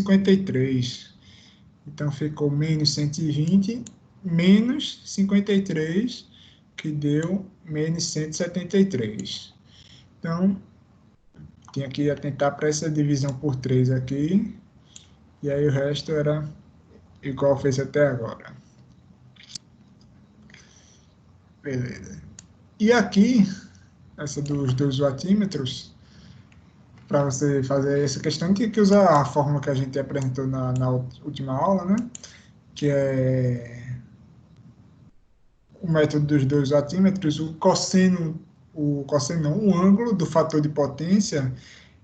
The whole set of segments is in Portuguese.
53. Então, ficou menos 120, menos 53, que deu menos 173. Então, tinha que atentar para essa divisão por 3 aqui, e aí o resto era igual fez até agora. Beleza. E aqui, essa dos 2 watímetros, para você fazer essa questão, tinha que usar a fórmula que a gente apresentou na última aula, né? Que é o método dos 2 watímetros, o ângulo do fator de potência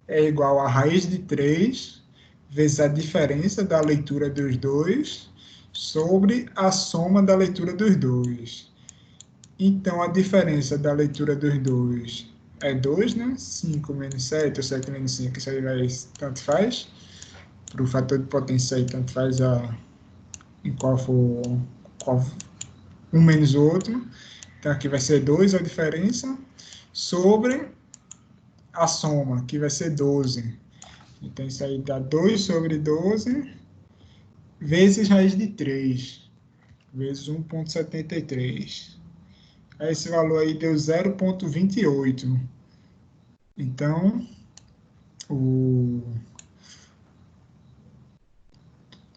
é igual a raiz de 3 vezes a diferença da leitura dos dois sobre a soma da leitura dos dois. Então, a diferença da leitura dos dois é 2, né? 5 menos 7, ou 7 menos 5, isso aí vai, tanto faz. Para o fator de potência aí, tanto faz em qual for um menos o outro. Então, aqui vai ser 2 a diferença, sobre a soma, que vai ser 12. Então, isso aí dá 2 sobre 12, vezes raiz de 3, vezes 1,73. Aí, esse valor aí deu 0,28. Então,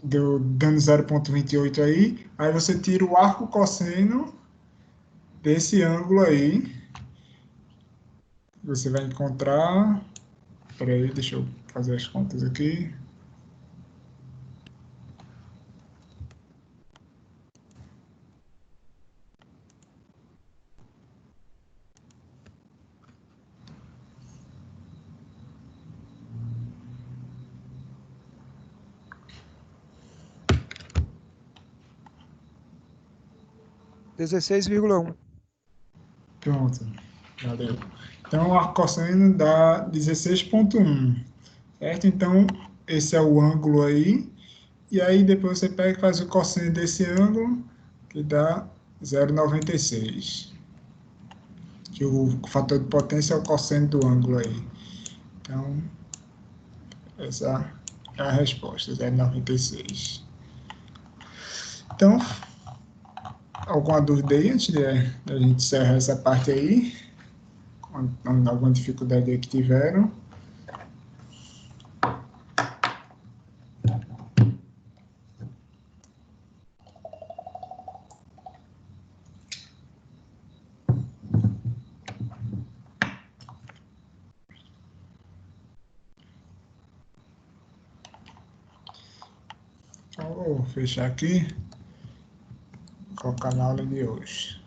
dando 0,28 aí você tira o arco cosseno desse ângulo aí. Você vai encontrar... Peraí, deixa eu fazer as contas aqui. (16,1). Pronto, valeu. Então, o arco cosseno dá 16,1, certo? Então, esse é o ângulo aí. E aí, depois você pega e faz o cosseno desse ângulo, que dá 0,96. Que o fator de potência é o cosseno do ângulo aí. Então, essa é a resposta, 0,96. Então, alguma dúvida aí antes de a gente encerrar essa parte aí? Alguma dificuldade aí que tiveram? Então, vou fechar aqui, colocar na aula de hoje.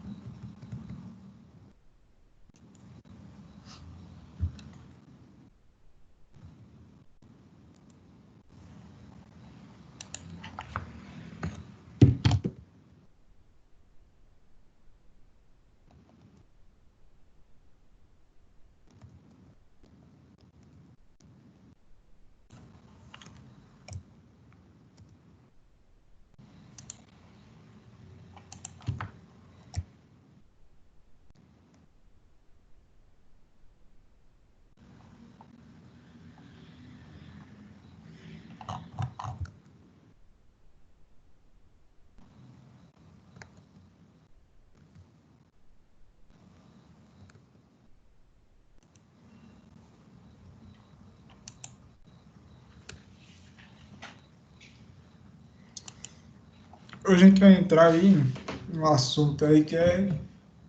Hoje a gente vai entrar aí no assunto aí que é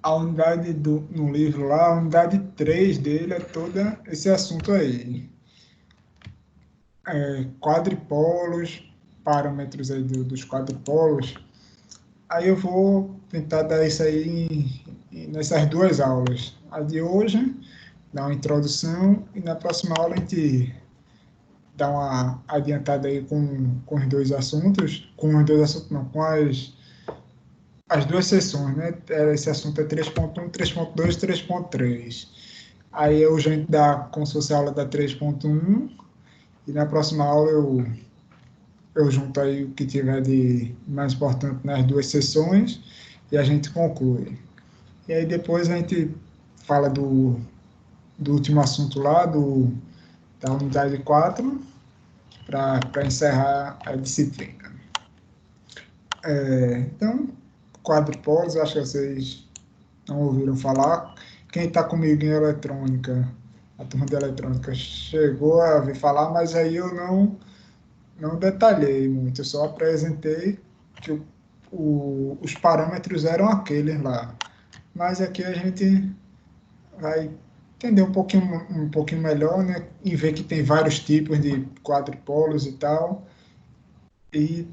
a unidade no livro lá, a unidade 3 dele é toda esse assunto aí. Quadripolos, parâmetros aí dos quadripolos. Aí eu vou tentar dar isso aí nessas 2 aulas. A de hoje, dar uma introdução, e na próxima aula a gente dá uma adiantada aí com os 2 assuntos, não, com as 2 sessões, né? Esse assunto é 3.1, 3.2, 3.3. Aí hoje a gente dá como se fosse a aula da 3.1, e na próxima aula eu junto aí o que tiver de mais importante nas 2 sessões e a gente conclui. E aí depois a gente fala do último assunto lá, da unidade 4, para encerrar a disciplina. Então, quadripolos, acho que vocês não ouviram falar. Quem está comigo em eletrônica, a turma de eletrônica, chegou a ouvir falar, mas aí eu não detalhei muito, eu só apresentei que os parâmetros eram aqueles lá. Mas aqui a gente vai entender um pouquinho melhor, né? E ver que tem vários tipos de quadripolos e tal. E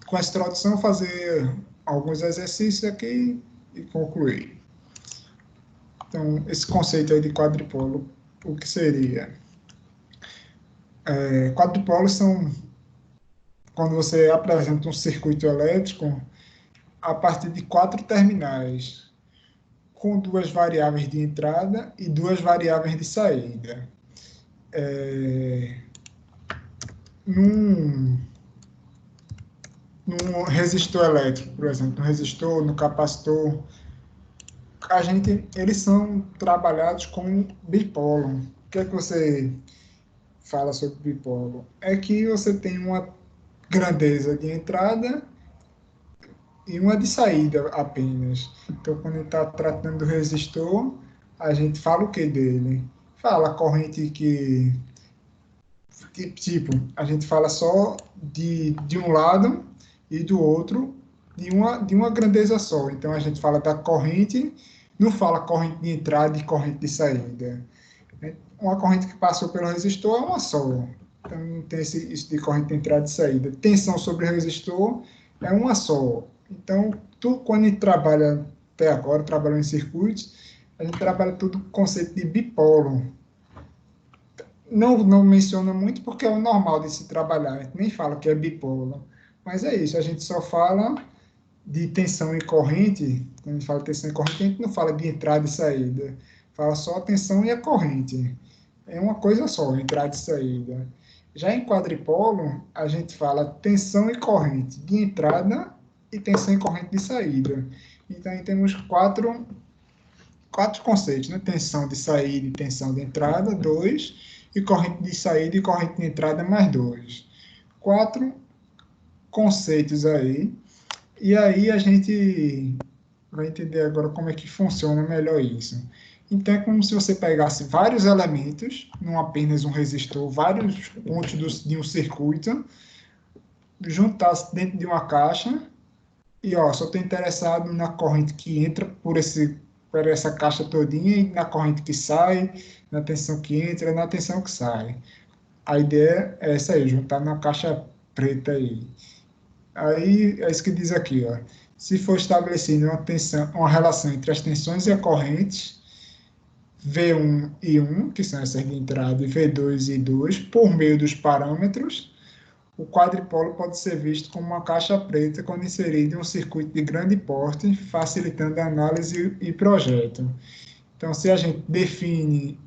com essa introdução fazer alguns exercícios aqui e concluir. Então, esse conceito aí de quadripolo, o que seria? Quadripolos são quando você apresenta um circuito elétrico a partir de 4 terminais, com 2 variáveis de entrada e 2 variáveis de saída. Num resistor elétrico, por exemplo, no resistor, no capacitor, eles são trabalhados com bipolo. O que é que você fala sobre bipolo? É que você tem uma grandeza de entrada e uma de saída apenas. Então, quando está tratando do resistor, a gente fala o que dele? Fala a corrente tipo, a gente fala só de um lado e do outro de uma grandeza só. Então, a gente fala da corrente, não fala corrente de entrada e corrente de saída. Uma corrente que passou pelo resistor é uma só. Então, não tem isso de corrente de entrada e saída. Tensão sobre o resistor é uma só. Então, quando a gente trabalha até agora, trabalhando em circuitos, a gente trabalha tudo com o conceito de bipolo. Não menciona muito porque é o normal de se trabalhar, a gente nem fala que é bipolo. Mas é isso, a gente só fala de tensão e corrente. Quando a gente fala tensão e corrente, a gente não fala de entrada e saída. Fala só a tensão e a corrente. É uma coisa só, entrada e saída. Já em quadripolo, a gente fala tensão e corrente de entrada e tensão e corrente de saída. Então, aí temos quatro conceitos, né? Tensão de saída e tensão de entrada, 2, e corrente de saída e corrente de entrada, mais 2. 4 conceitos aí. E aí a gente vai entender agora como é que funciona melhor isso. Então, é como se você pegasse vários elementos, não apenas um resistor, vários pontos de um circuito, juntasse dentro de uma caixa e, ó, só estou interessado na corrente que entra por essa caixa todinha e na corrente que sai, na tensão que entra, na tensão que sai. A ideia é essa aí, juntar na caixa preta aí. Aí é isso que diz aqui, ó. Se for estabelecida uma relação entre as tensões e as correntes, V1 e 1, que são essas de entrada, e V2 e 2, por meio dos parâmetros, o quadripolo pode ser visto como uma caixa preta quando inserido em um circuito de grande porte, facilitando a análise e projeto. Então, se a gente define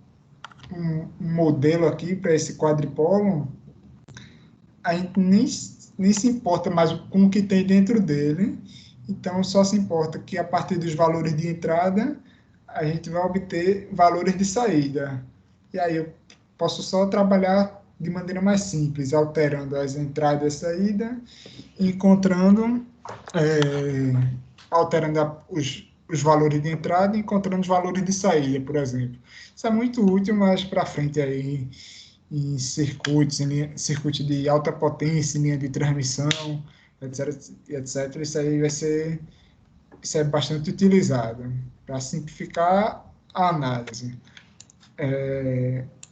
um modelo aqui para esse quadripolo, a gente nem se importa mais com o que tem dentro dele, então só se importa que a partir dos valores de entrada, a gente vai obter valores de saída. E aí eu posso só trabalhar de maneira mais simples, alterando as entradas e a saída, encontrando, alterando os valores de entrada e encontrando os valores de saída, por exemplo. Isso é muito útil mais para frente aí em circuitos, circuito de alta potência, em linha de transmissão, etc, etc. Isso é bastante utilizado para simplificar a análise.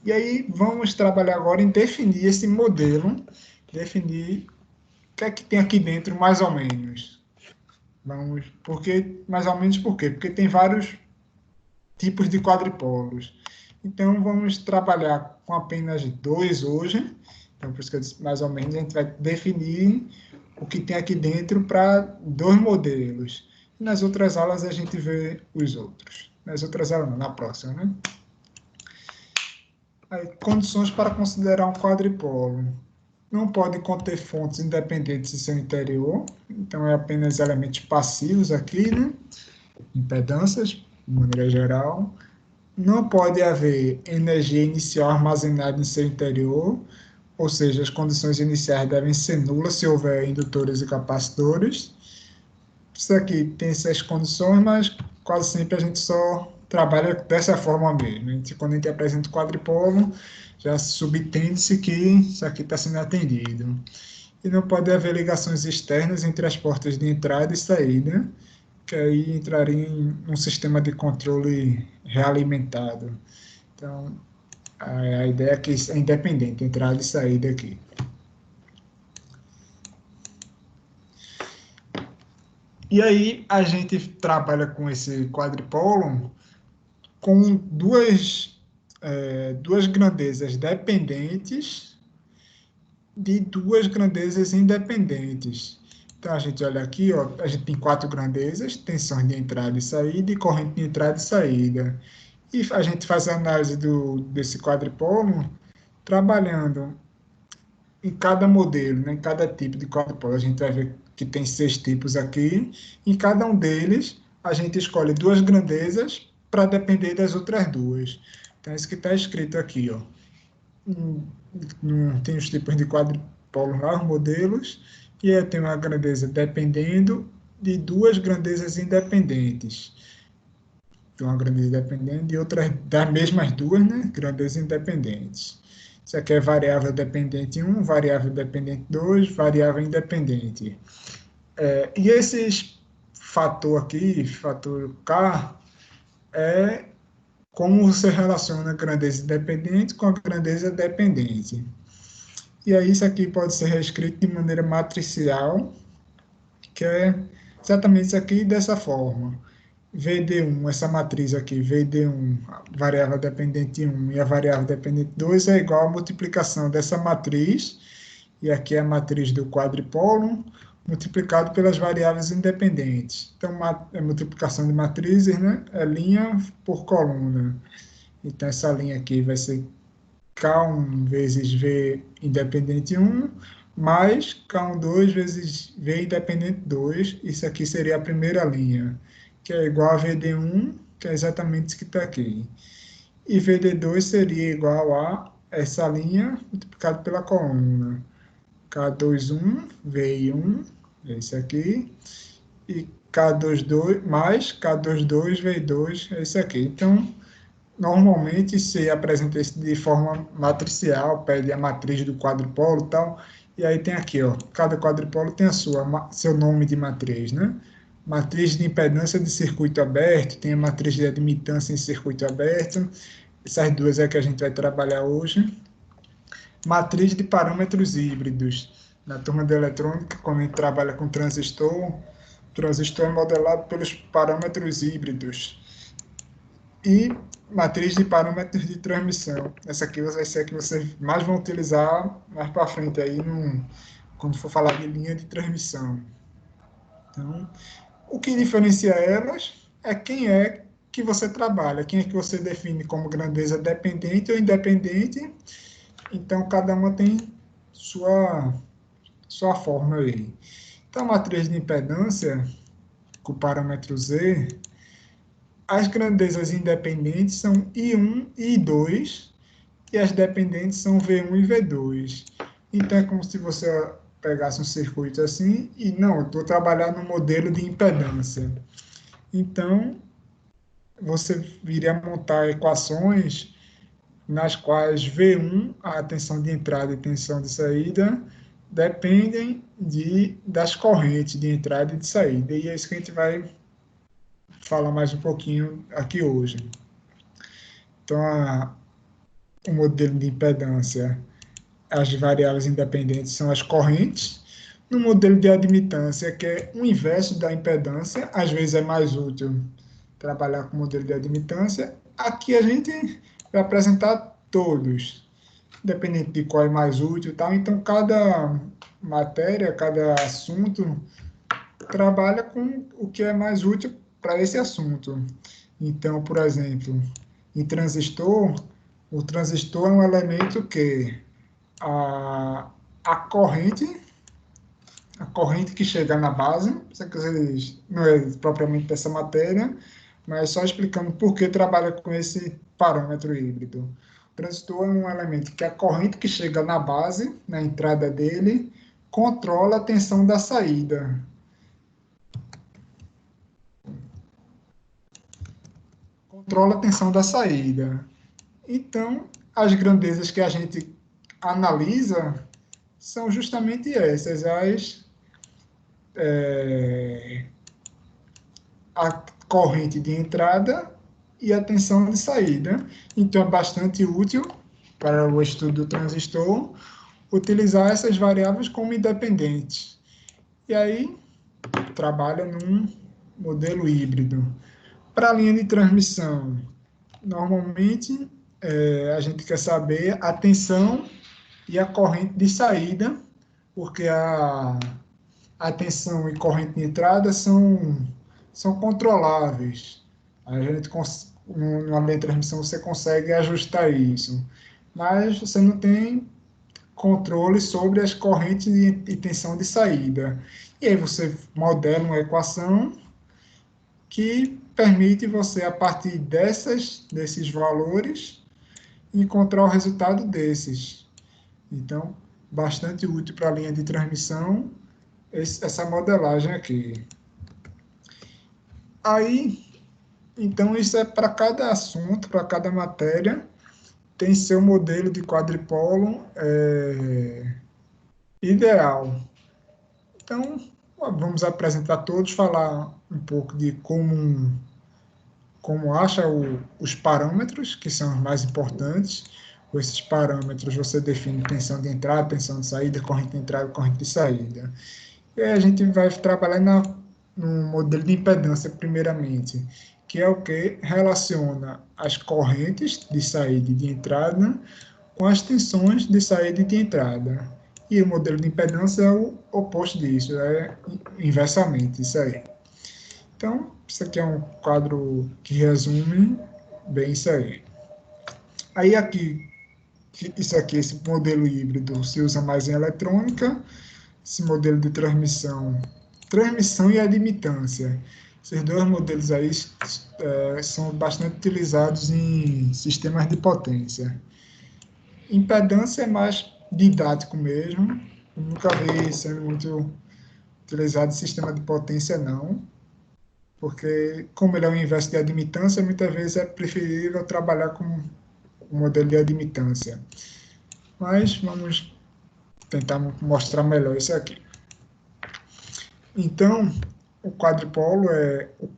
E aí vamos trabalhar agora em definir esse modelo, definir o que é que tem aqui dentro, mais ou menos. Mais ou menos por quê? Porque tem vários tipos de quadripolos. Então, vamos trabalhar com apenas 2 hoje. Então, por isso que eu disse, mais ou menos, a gente vai definir o que tem aqui dentro para 2 modelos. E nas outras aulas a gente vê os outros. Nas outras aulas não, na próxima, né? Aí, condições para considerar um quadripolo. Não pode conter fontes independentes em seu interior. Então, é apenas elementos passivos aqui, né? Impedâncias, de maneira geral. Não pode haver energia inicial armazenada em seu interior, ou seja, as condições iniciais devem ser nulas se houver indutores e capacitores. Isso aqui tem essas condições, mas quase sempre a gente só trabalha dessa forma mesmo. Quando a gente apresenta o quadripolo, já subtende-se que isso aqui está sendo atendido. E não pode haver ligações externas entre as portas de entrada e saída, que aí entraria em um sistema de controle realimentado. Então, a ideia é que é independente, entrada e saída aqui. E aí a gente trabalha com esse quadripolo com duas grandezas dependentes de duas grandezas independentes. Então, a gente olha aqui, ó, a gente tem 4 grandezas, tensões de entrada e saída, e corrente de entrada e saída. E a gente faz a análise desse quadripolo trabalhando em cada modelo, né, em cada tipo de quadripolo. A gente vai ver que tem 6 tipos aqui. Em cada um deles, a gente escolhe 2 grandezas para depender das outras 2. Então, é isso que está escrito aqui, ó. Tem os tipos de quadripolo lá, os modelos, e aí tem uma grandeza dependendo de 2 grandezas independentes. Então, uma grandeza dependente e outras das mesmas 2, né, grandezas independentes. Isso aqui é variável dependente 1, variável dependente 2, variável independente. E esses fator aqui, fator K, é como você relaciona a grandeza independente com a grandeza dependente. E aí isso aqui pode ser reescrito de maneira matricial, que é exatamente isso aqui dessa forma. VD1, essa matriz aqui, VD1, a variável dependente 1 e a variável dependente 2 é igual à multiplicação dessa matriz, e aqui é a matriz do quadripolo, multiplicado pelas variáveis independentes. Então, é multiplicação de matrizes, né? É linha por coluna. Então, essa linha aqui vai ser K1 vezes V independente 1, mais K12 vezes V independente 2. Isso aqui seria a primeira linha, que é igual a VD1, que é exatamente isso que está aqui. E VD2 seria igual a essa linha multiplicado pela coluna. K21, VI1, esse aqui, e K22 mais K22, VI2, esse aqui. Então, normalmente se apresenta isso de forma matricial, pede a matriz do quadripolo e tal, e aí tem aqui, ó, cada quadripolo tem seu nome de matriz, né? Matriz de impedância de circuito aberto, tem a matriz de admitância em circuito aberto, essas duas é que a gente vai trabalhar hoje. Matriz de parâmetros híbridos. Na turma de eletrônica, quando a gente trabalha com transistor, o transistor é modelado pelos parâmetros híbridos. E matriz de parâmetros de transmissão. Essa aqui vai ser a que vocês mais vão utilizar mais para frente aí, quando for falar de linha de transmissão. Então, o que diferencia elas é quem é que você trabalha, quem é que você define como grandeza dependente ou independente. Então, cada uma tem sua forma aí. Então, a matriz de impedância, com o parâmetro Z, as grandezas independentes são I1 e I2, e as dependentes são V1 e V2. Então, é como se você pegasse um circuito assim, e não, eu estou trabalhando no modelo de impedância. Então, você viria a montar equações nas quais V1, a tensão de entrada e tensão de saída, dependem das correntes de entrada e de saída. E é isso que a gente vai falar mais um pouquinho aqui hoje. Então, o modelo de impedância, as variáveis independentes são as correntes. No modelo de admitância, que é o inverso da impedância, às vezes é mais útil trabalhar com o modelo de admitância. Aqui a gente vai apresentar todos, independente de qual é mais útil e tal. Então, cada matéria, cada assunto trabalha com o que é mais útil para esse assunto. Então, por exemplo, em transistor, o transistor é um elemento que a corrente que chega na base, não é propriamente dessa matéria, mas só explicando por que trabalha com esse parâmetro híbrido. Transistor é um elemento que a corrente que chega na base, na entrada dele, controla a tensão da saída. Controla a tensão da saída. Então, as grandezas que a gente analisa são justamente essas, a corrente de entrada e a tensão de saída. Então, é bastante útil para o estudo do transistor utilizar essas variáveis como independentes. E aí, trabalha num modelo híbrido. Para a linha de transmissão, normalmente a gente quer saber a tensão e a corrente de saída, porque a tensão e corrente de entrada são controláveis. A gente, numa linha de transmissão, você consegue ajustar isso, mas você não tem controle sobre as correntes e tensão de saída. E aí você modela uma equação que permite você, a partir desses valores, encontrar o resultado desses. Então, bastante útil para a linha de transmissão, essa modelagem aqui. Aí, então, isso é para cada assunto, para cada matéria, tem seu modelo de quadripolo ideal. Então, vamos apresentar todos, falar um pouco de como acha os parâmetros, que são os mais importantes. Com esses parâmetros, você define tensão de entrada, tensão de saída, corrente de entrada, corrente de saída. E aí a gente vai trabalhar no modelo de impedância, primeiramente, que é o que relaciona as correntes de saída e de entrada com as tensões de saída e de entrada. E o modelo de impedância é o oposto disso, é inversamente isso aí. Então, isso aqui é um quadro que resume bem isso aí. Aí aqui, esse modelo híbrido se usa mais em eletrônica, esse modelo de transmissão e admitância. Esses dois modelos aí são bastante utilizados em sistemas de potência. Impedância é mais didático mesmo, eu nunca vi sendo muito utilizado em sistema de potência, não, porque como ele é o inverso de admitância, muitas vezes é preferível trabalhar com o modelo de admitância. Mas vamos tentar mostrar melhor isso aqui. Então, o quadripolo é o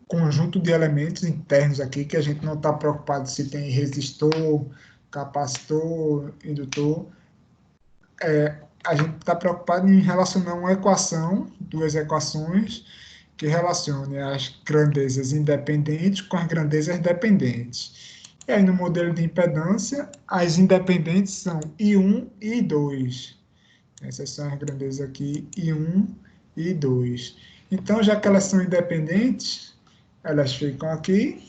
conjunto de elementos internos aqui, que a gente não está preocupado se tem resistor, capacitor, indutor. A gente está preocupado em relacionar uma equação, duas equações, que relacionem as grandezas independentes com as grandezas dependentes. E aí, no modelo de impedância, as independentes são I1 e I2. Essas são as grandezas aqui, I1 e I2. Então, já que elas são independentes, elas ficam aqui,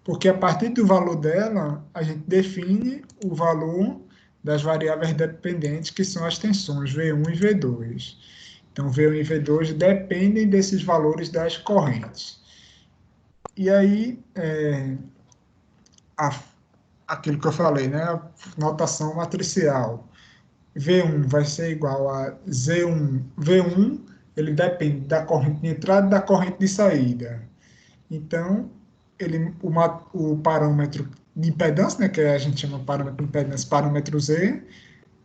porque a partir do valor dela, a gente define o valor das variáveis dependentes, que são as tensões V1 e V2. Então, V1 e V2 dependem desses valores das correntes. E aí, aquilo que eu falei, né? A notação matricial. V1 vai ser igual a Z1. V1, ele depende da corrente de entrada e da corrente de saída. Então, o parâmetro de impedância, né, que a gente chama de parâmetro de impedância, parâmetro Z.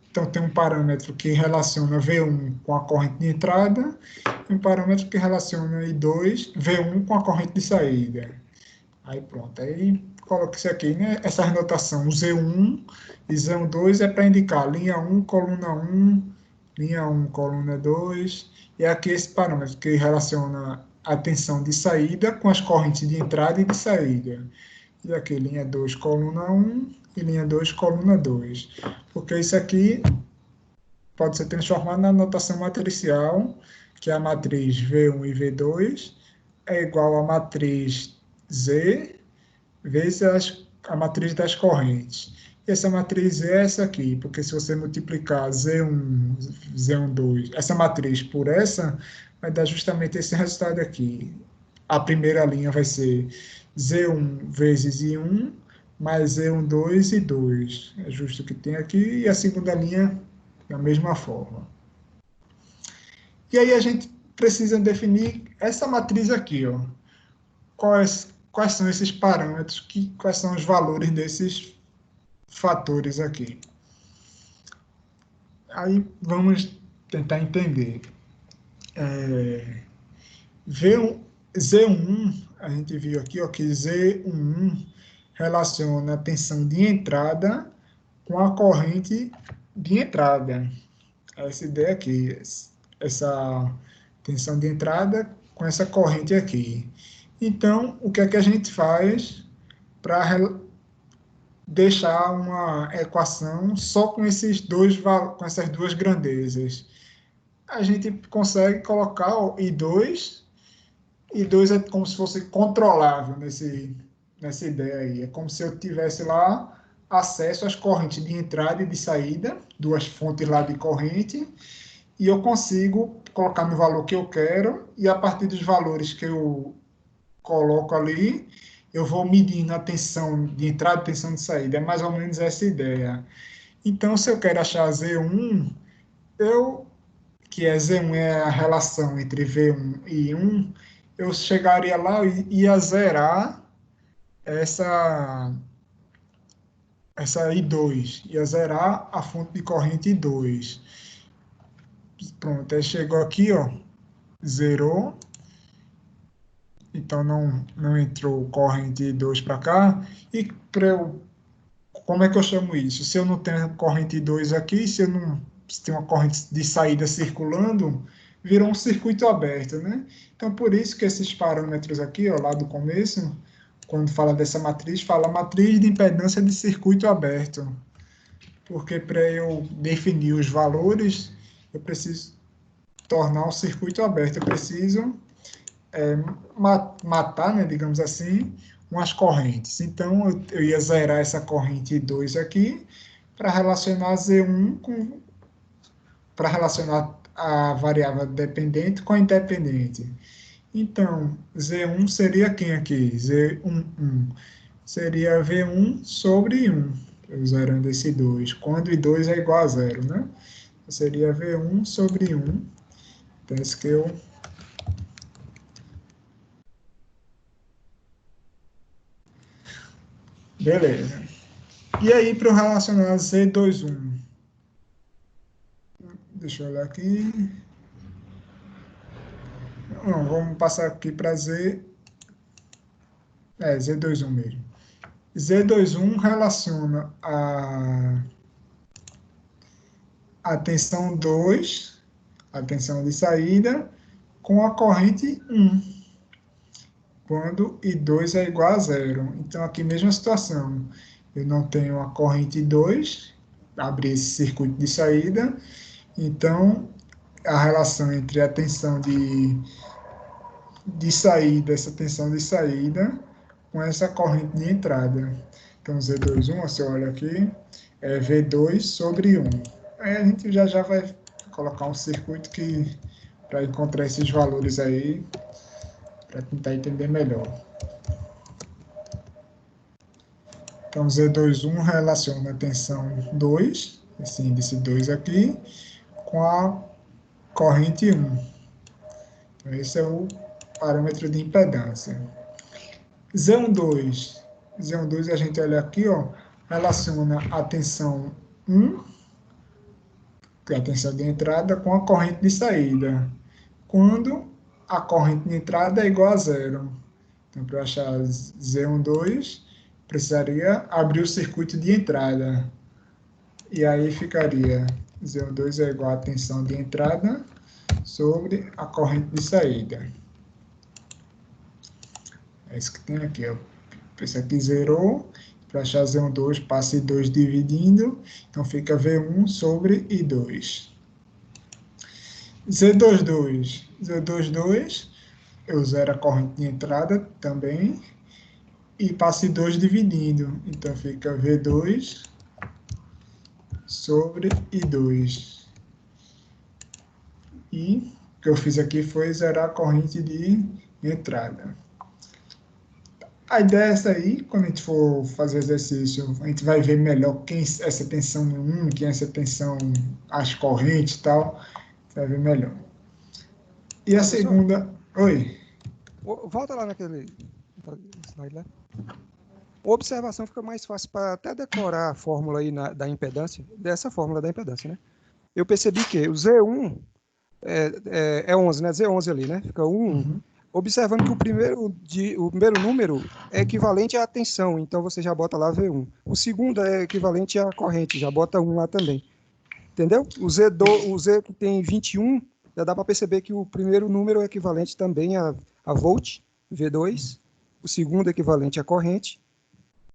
Então, tem um parâmetro que relaciona V1 com a corrente de entrada e um parâmetro que relaciona V1 com a corrente de saída. Aí, pronto. Aí, coloca isso aqui, né? Essa anotação, Z1 e Z2 é para indicar linha 1, coluna 1, linha 1, coluna 2. E aqui esse parâmetro que relaciona a tensão de saída com as correntes de entrada e de saída. E aqui, linha 2, coluna 1 e linha 2, coluna 2. Porque isso aqui pode ser transformado na notação matricial, que é a matriz V1 e V2 é igual à matriz Z vezes a matriz das correntes. E essa matriz é essa aqui, porque se você multiplicar Z1, Z12, essa matriz por essa, vai dar justamente esse resultado aqui. A primeira linha vai ser Z1 vezes I1, mais E1, 2 e 2. É justo que tem aqui, e a segunda linha da mesma forma. E aí a gente precisa definir essa matriz aqui, ó. Quais são esses parâmetros, quais são os valores desses fatores aqui. Aí vamos tentar entender. Z1, a gente viu aqui ó, que Z11 relaciona a tensão de entrada com a corrente de entrada. Essa ideia aqui, essa tensão de entrada com essa corrente aqui. Então, o que é que a gente faz para deixar uma equação só com com essas duas grandezas? A gente consegue colocar o I2, e 2 é como se fosse controlável nessa ideia aí. É como se eu tivesse lá acesso às correntes de entrada e de saída, duas fontes lá de corrente, e eu consigo colocar no valor que eu quero, e a partir dos valores que eu coloco ali, eu vou medindo a tensão de entrada e tensão de saída. É mais ou menos essa ideia. Então, se eu quero achar Z1, que é Z1 é a relação entre V1 e 1, eu chegaria lá e ia zerar essa, essa I2, ia zerar a fonte de corrente I2. Pronto, aí chegou aqui, ó, zerou, então não entrou corrente I2 para cá, e como é que eu chamo isso? Se eu não tenho corrente I2 aqui, se tem uma corrente de saída circulando, virou um circuito aberto, né? Então, por isso que esses parâmetros aqui, ó, lá do começo, quando fala dessa matriz, fala matriz de impedância de circuito aberto. Porque para eu definir os valores, eu preciso tornar o circuito aberto. Eu preciso matar, né, digamos assim, umas correntes. Então, eu ia zerar essa corrente 2 aqui para relacionar Z1 para relacionar a variável dependente com a independente. Então, Z1 seria quem aqui? Z11 seria V1 sobre 1, eu zerando esse 2, quando I2 é igual a zero, né? Seria V1 sobre 1, então esse que eu... Beleza. E aí, para eu relacionar Z21, deixa eu olhar aqui. Não, vamos passar aqui para Z21 mesmo. Z21 relaciona a tensão 2, a tensão de saída, com a corrente 1, quando I2 é igual a zero. Então, aqui mesma situação. Eu não tenho a corrente 2, abri esse circuito de saída, então a relação entre a tensão de saída, essa tensão de saída, com essa corrente de entrada. Então, Z21, você olha aqui, é V2 sobre 1. Aí a gente já vai colocar um circuito que para encontrar esses valores aí, para tentar entender melhor. Então, Z21 relaciona a tensão 2, esse índice 2 aqui, com a corrente 1. Então, esse é o parâmetro de impedância. Z12. Z12 a gente olha aqui, ó, relaciona a tensão 1, que é a tensão de entrada, com a corrente de saída, quando a corrente de entrada é igual a zero. Então, para achar Z12, precisaria abrir o circuito de entrada. E aí ficaria Z12 é igual a tensão de entrada sobre a corrente de saída. É isso que tem aqui, ó. Esse aqui zerou. Para achar Z12, passa I2 dividindo. Então, fica V1 sobre I2. Z22. Z22, eu zero a corrente de entrada também. E passo I2 dividindo. Então, fica V2 sobre I2. E o que eu fiz aqui foi zerar a corrente de entrada. A ideia é essa aí, quando a gente for fazer exercício, a gente vai ver melhor quem é essa tensão em um, quem é essa tensão as correntes e tal, vai ver melhor. E a Professor, segunda, oi, volta lá naquele slide lá. A observação fica mais fácil para até decorar a fórmula aí da impedância, dessa fórmula da impedância, né? Eu percebi que o Z1 é 11, né? Z11 ali, né? Fica 1. uhum, Observando que o primeiro número é equivalente à tensão, então você já bota lá V1. O segundo é equivalente à corrente, já bota 1 lá também. Entendeu? O Z que tem 21, já dá para perceber que o primeiro número é equivalente também a volt, V2. O segundo é equivalente à corrente,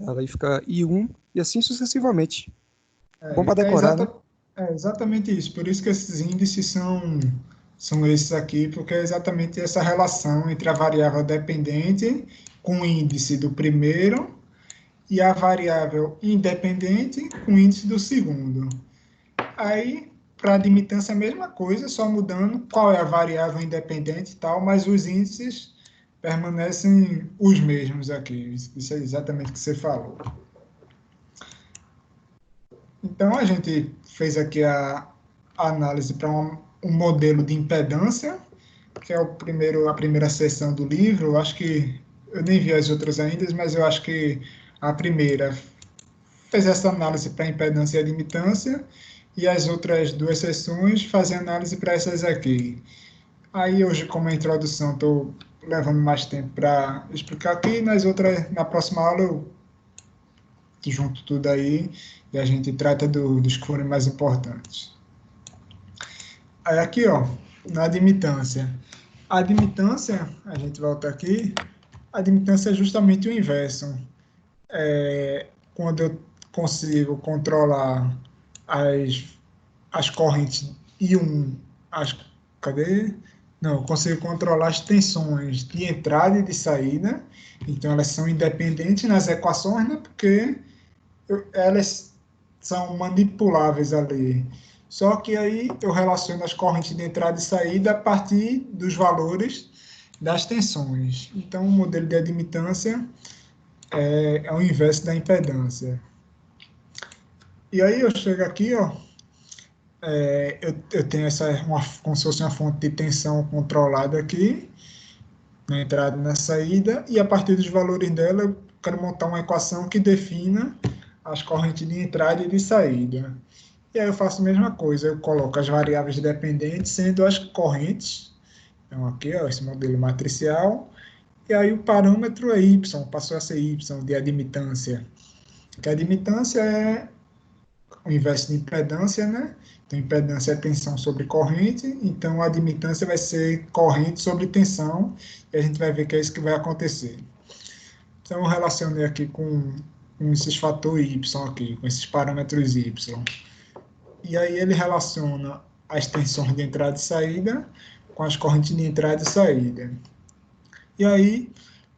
aí fica I1, e assim sucessivamente. Bom para é, decorar, né? é exatamente isso. Por isso que esses índices são esses aqui, porque é exatamente essa relação entre a variável dependente com o índice do primeiro e a variável independente com o índice do segundo. Aí, para a admitância, a mesma coisa, só mudando qual é a variável independente e tal, mas os índices permanecem os mesmos aqui. Isso é exatamente o que você falou. Então, a gente fez aqui a análise para um modelo de impedância, que é a primeira seção do livro. Eu acho que eu nem vi as outras ainda, mas eu acho que a primeira fez essa análise para impedância e admitância, e as outras duas sessões fazem análise para essas aqui. Aí hoje, como a introdução, estou levando mais tempo para explicar aqui, na próxima aula eu junto tudo aí e a gente trata dos que forem mais importantes. Aí aqui, ó, na admitância. A admitância, a gente volta aqui, a admitância é justamente o inverso. Quando eu consigo controlar as, as correntes I1, as, cadê? Não, eu consigo controlar as tensões de entrada e de saída, então elas são independentes nas equações, né, porque elas são manipuláveis ali. Só que aí eu relaciono as correntes de entrada e saída a partir dos valores das tensões. Então, o modelo de admitância é o inverso da impedância. E aí eu chego aqui, ó, eu tenho como se fosse uma fonte de tensão controlada aqui, na entrada e na saída, e a partir dos valores dela eu quero montar uma equação que defina as correntes de entrada e de saída. E aí eu faço a mesma coisa, eu coloco as variáveis dependentes sendo as correntes, então aqui, ó, esse modelo matricial, e aí o parâmetro é y, passou a ser y de admitância, que a admitância é o inverso de impedância, né? Então, impedância é tensão sobre corrente, então a admitância vai ser corrente sobre tensão, e a gente vai ver que é isso que vai acontecer. Então, eu relacionei aqui com esses fatores y aqui, com esses parâmetros y. E aí ele relaciona as tensões de entrada e saída com as correntes de entrada e saída. E aí,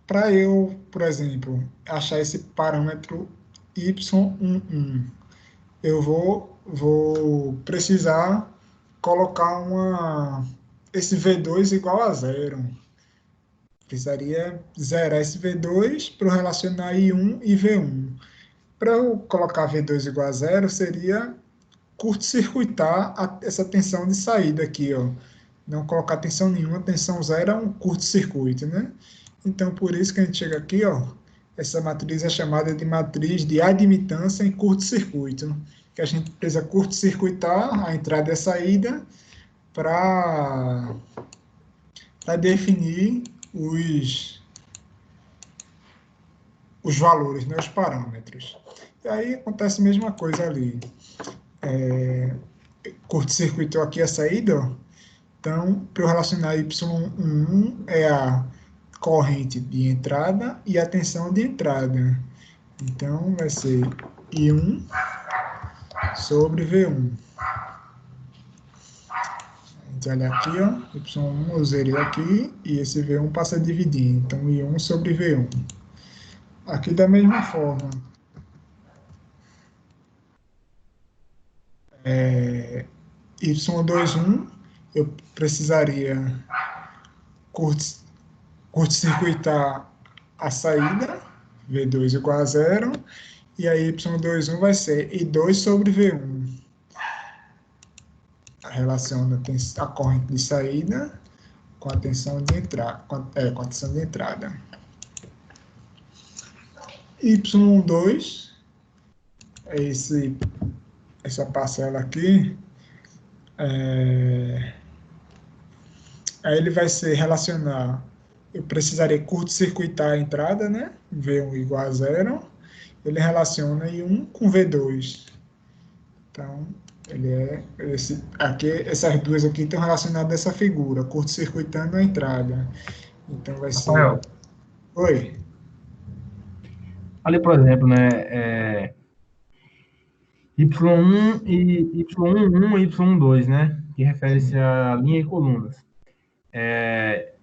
para eu, por exemplo, achar esse parâmetro y11, eu vou precisar colocar esse V2 igual a zero. Precisaria zerar esse V2 para eu relacionar I1 e V1. Para eu colocar V2 igual a zero, seria curto-circuitar essa tensão de saída aqui, ó. Não colocar tensão nenhuma, tensão zero é um curto-circuito, né? Então, por isso que a gente chega aqui, ó, essa matriz é chamada de matriz de admitância em curto-circuito, que a gente precisa curto-circuitar a entrada e a saída para definir os valores, né, os parâmetros. E aí acontece a mesma coisa ali. Curto-circuitou aqui a saída, ó. Então, para eu relacionar Y1 é a corrente de entrada e a tensão de entrada. Então, vai ser I1 sobre V1. A gente olha aqui, ó, Y1 eu zerei aqui e esse V1 passa a dividir. Então, I1 sobre V1. Aqui da mesma forma, Y21 eu precisaria curto-circuitar a saída, V2 igual a zero, e aí Y21 vai ser I2 sobre V1. Relaciona a corrente de saída com a tensão de entrada, com a tensão de entrada. Y2 é essa parcela aqui, aí ele vai ser relacionar, eu precisaria curto-circuitar a entrada, né? V1 igual a zero, ele relaciona I1 com V2. Então, ele aqui, essas duas aqui estão relacionadas a essa figura, curto-circuitando a entrada. Então, vai ser... Rafael, Oi? ali, por exemplo, né, Y1 e Y11 e Y12, né, que refere-se a linha e colunas.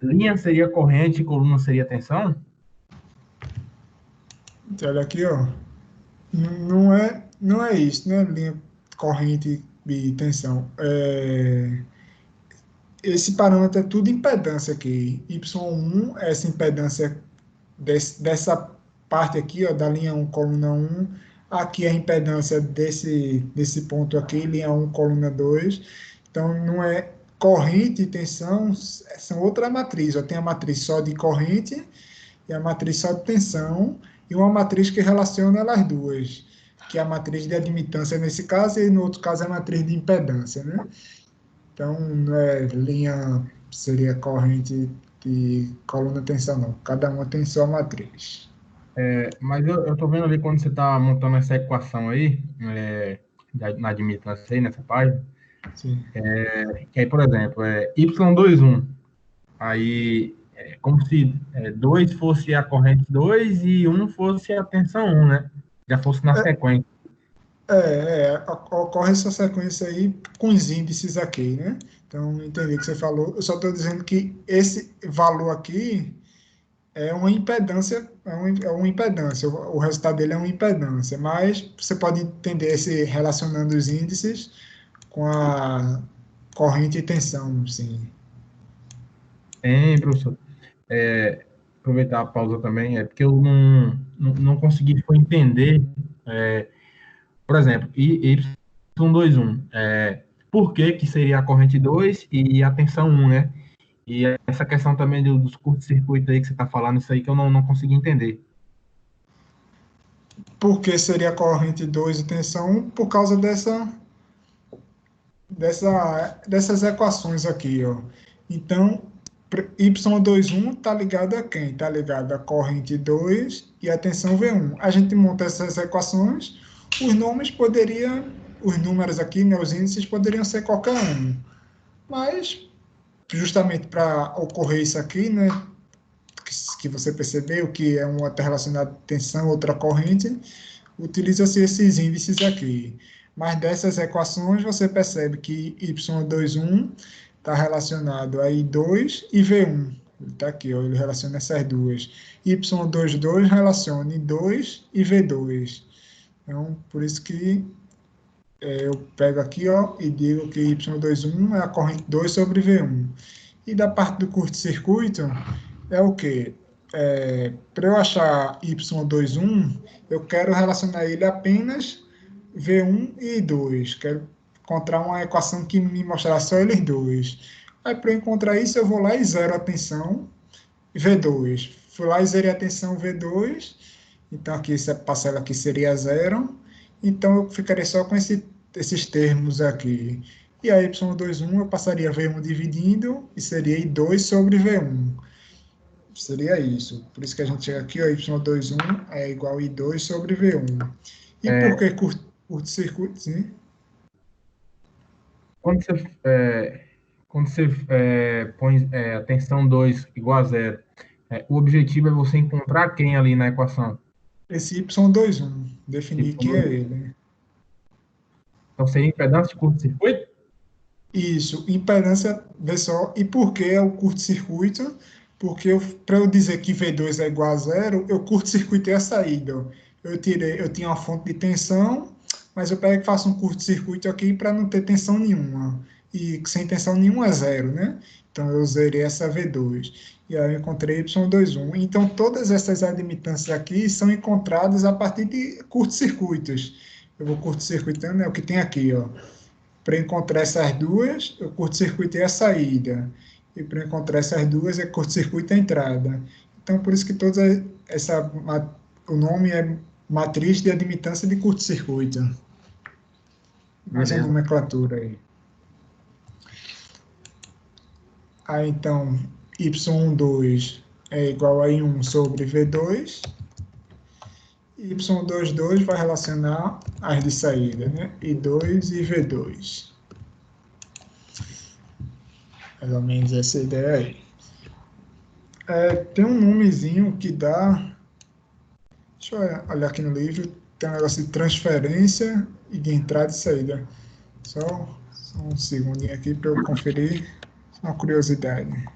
Linha seria corrente e coluna seria tensão? Então, olha aqui, ó. Não é isso, né? Linha, corrente e tensão. Esse parâmetro é tudo impedância aqui. Y1, essa impedância dessa parte aqui, ó, da linha 1, coluna 1. Aqui a impedância desse ponto aqui, linha 1, coluna 2. Então, não é corrente e tensão, são outra matriz. Ó, tem a matriz só de corrente e a matriz só de tensão, e uma matriz que relaciona elas duas, que é a matriz de admitância nesse caso, e no outro caso é a matriz de impedância, né? Então, não é linha, seria corrente de coluna tensão, não. Cada uma tem sua matriz. Mas eu estou vendo ali quando você está montando essa equação aí, na admitância aí, nessa página, Sim. que aí, por exemplo, Y21, aí como se 2 fosse a corrente 2 e 1 fosse a tensão 1, né? Já fosse na sequência. Ocorre essa sequência aí com os índices aqui, né? Então, entendi o que você falou. Eu só estou dizendo que esse valor aqui é uma impedância, uma impedância. O resultado dele é uma impedância, mas você pode entender esse relacionando os índices com a corrente e tensão, sim. Tem, professor. Aproveitar a pausa também, porque eu não consegui entender, por exemplo, Y21, por que seria a corrente 2 e a tensão 1, né? E essa questão também dos curtos-circuitos aí que você está falando, isso aí que eu não consegui entender. Por que seria a corrente 2 e tensão 1? Por causa dessas equações aqui, ó. Então, Y21 está ligado a quem? Está ligado à corrente 2 e a tensão V1. A gente monta essas equações, os números aqui, né, os índices poderiam ser qualquer um. Mas, justamente para ocorrer isso aqui, né, que você percebeu que é uma relacionada a tensão, outra corrente, utiliza-se esses índices aqui. Mas dessas equações você percebe que Y21 está relacionado a I2 e V1. Está aqui, ó, ele relaciona essas duas. Y22 relaciona I2 e V2. Então, por isso que eu pego aqui, ó, e digo que Y21 é a corrente 2 sobre V1. E da parte do curto-circuito, é o quê? Para eu achar Y21, eu quero relacionar ele apenas V1 e I2. Quero encontrar uma equação que me mostrar só eles dois. Aí, para eu encontrar isso, eu vou lá e zero a tensão V2. Fui lá e zerei a tensão V2. Então, aqui, essa parcela aqui seria zero. Então, eu ficaria só com esses termos aqui. E a Y21 eu passaria V1 dividindo e seria I2 sobre V1. Seria isso. Por isso que a gente chega aqui, ó, Y21 é igual a I2 sobre V1. E por que curto-circuito? Sim. Quando você põe a tensão 2 igual a zero, o objetivo é você encontrar quem ali na equação? Esse Y21, definir quem é ele. Então, seria impedância de curto-circuito? Isso, impedância, vê só, e por que é o curto-circuito? Porque para eu dizer que V2 é igual a zero, eu curto-circuitei a saída. Eu tinha uma fonte de tensão, mas eu pego e faço um curto-circuito aqui para não ter tensão nenhuma. e sem tensão nenhuma é zero, né? Então, eu zerei essa V2. E aí eu encontrei Y21. Então, todas essas admitâncias aqui são encontradas a partir de curtos-circuitos. Eu vou curto-circuitando, é o que tem aqui, ó. Para encontrar essas duas, eu curto-circuitei a saída. E para encontrar essas duas, é curto-circuito a entrada. Então, por isso que o nome é matriz de admitância de curto-circuito. Mais a Beleza. nomenclatura aí. Aí, então, Y12 é igual a I1 sobre V2. Y22 vai relacionar as de saída, né? I2 e V2. Mais ou menos essa ideia aí. Tem um nomezinho que dá. Deixa eu olhar aqui no livro. Tem um negócio de transferência e de entrada e saída. Só um segundinho aqui para eu conferir. Uma curiosidade.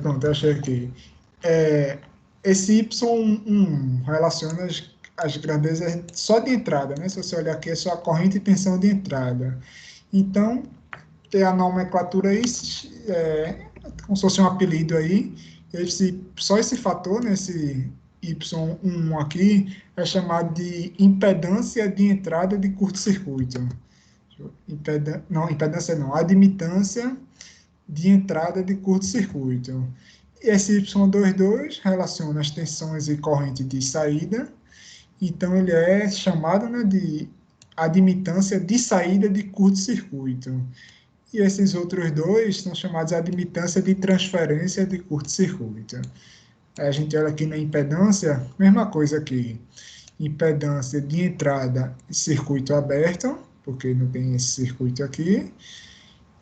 Pronto, achei aqui. Esse Y1 relaciona as grandezas só de entrada, né? Se você olhar aqui, é só a corrente e tensão de entrada. Então, tem a nomenclatura aí, como se fosse um apelido aí. Só esse fator, né, esse Y1 aqui, é chamado de impedância de entrada de curto-circuito. Não, impedância não, admitância de entrada de curto-circuito. E esse Y22 relaciona as tensões e corrente de saída, então ele é chamado, né, de admitância de saída de curto-circuito. E esses outros dois são chamados de admitância de transferência de curto-circuito. A gente olha aqui na impedância, mesma coisa aqui. Impedância de entrada em circuito aberto, porque não tem esse circuito aqui.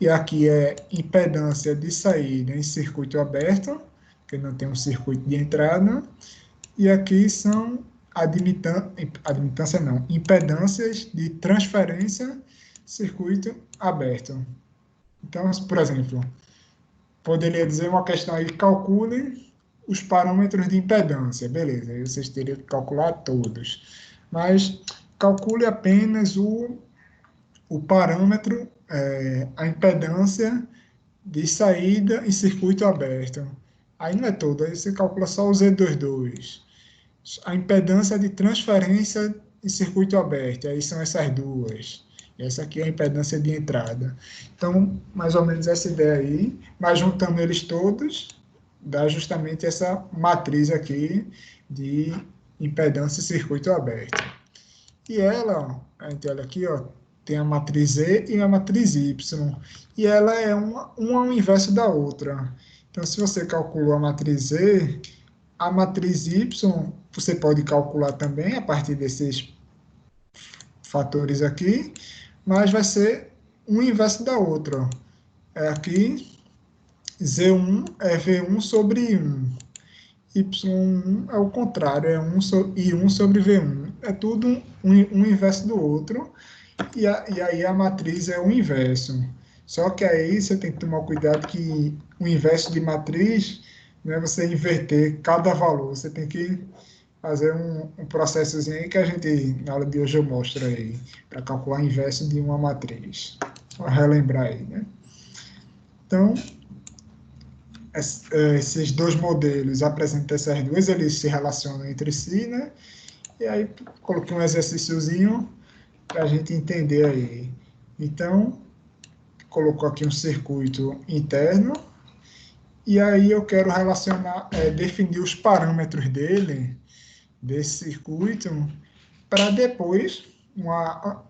E aqui é impedância de saída em circuito aberto, que não tem um circuito de entrada. E aqui são admitância não, impedâncias de transferência circuito aberto. Então, por exemplo, poderia dizer uma questão aí, calcule os parâmetros de impedância. Beleza, aí vocês teriam que calcular todos. Mas calcule apenas o parâmetro, a impedância de saída em circuito aberto. Aí não é todo, aí você calcula só o Z22. A impedância de transferência em circuito aberto, aí são essas duas. Essa aqui é a impedância de entrada. Então, mais ou menos essa ideia aí, mas juntando eles todos, dá justamente essa matriz aqui de impedância em circuito aberto. E ela, a gente olha aqui, ó, tem a matriz E e a matriz Y. E ela é uma ao inverso da outra. Então, se você calculou a matriz E, a matriz Y, você pode calcular também a partir desses fatores aqui, mas vai ser um inverso da outra. Aqui, Z1 é V1 sobre I1. Y1 é o contrário, é I1 sobre V1. É tudo um inverso do outro, e aí a matriz é o inverso. Só que aí você tem que tomar cuidado que o inverso de matriz não é você inverter cada valor, você tem que fazer um processozinho aí que a gente, na aula de hoje, eu mostro aí, para calcular o inverso de uma matriz. Só relembrar aí, né? Então, esses dois modelos apresentam essas duas, eles se relacionam entre si, né? E aí, coloquei um exercíciozinho para a gente entender aí. Então, colocou aqui um circuito interno, e aí eu quero relacionar, definir os parâmetros desse circuito, para depois uma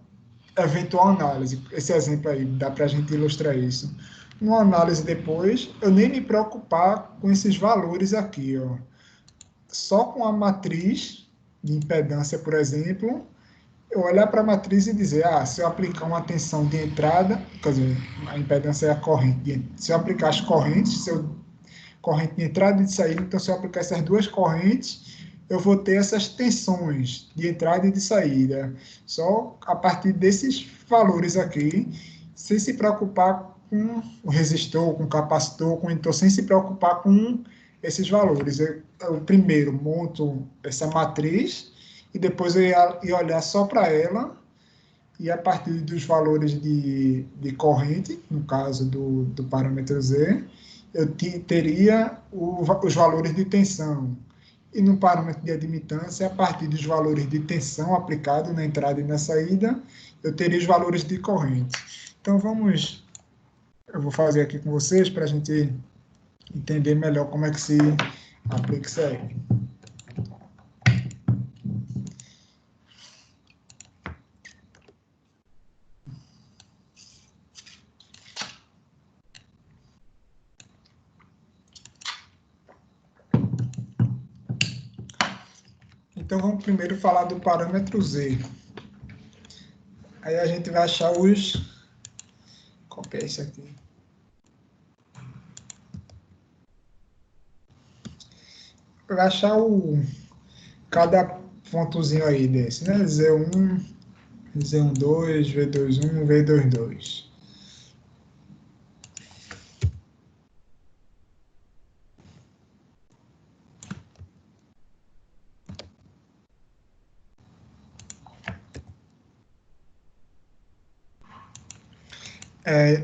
eventual análise. Esse exemplo aí, dá para a gente ilustrar isso. Numa análise depois, eu nem me preocupar com esses valores aqui, ó. Só com a matriz de impedância, por exemplo, eu olhar para a matriz e dizer, se eu aplicar uma tensão de entrada, quer dizer, a impedância é a corrente, se eu aplicar as correntes, corrente de entrada e de saída, então se eu aplicar essas duas correntes, eu vou ter essas tensões de entrada e de saída. Só a partir desses valores aqui, sem se preocupar com o resistor, com o capacitor, com o indutor, sem se preocupar com esses valores. Eu primeiro monto essa matriz e depois eu ia olhar só para ela e a partir dos valores de corrente, no caso do parâmetro Z, eu teria os valores de tensão. E no parâmetro de admitância, a partir dos valores de tensão aplicado na entrada e na saída, eu teria os valores de corrente. Então, eu vou fazer aqui com vocês para a gente entender melhor como é que se aplica isso aí. Então, vamos primeiro falar do parâmetro Z. Aí a gente vai achar os... Qual que é esse aqui? Vai achar cada pontozinho aí desse, né? Z1, Z12, V21, V22.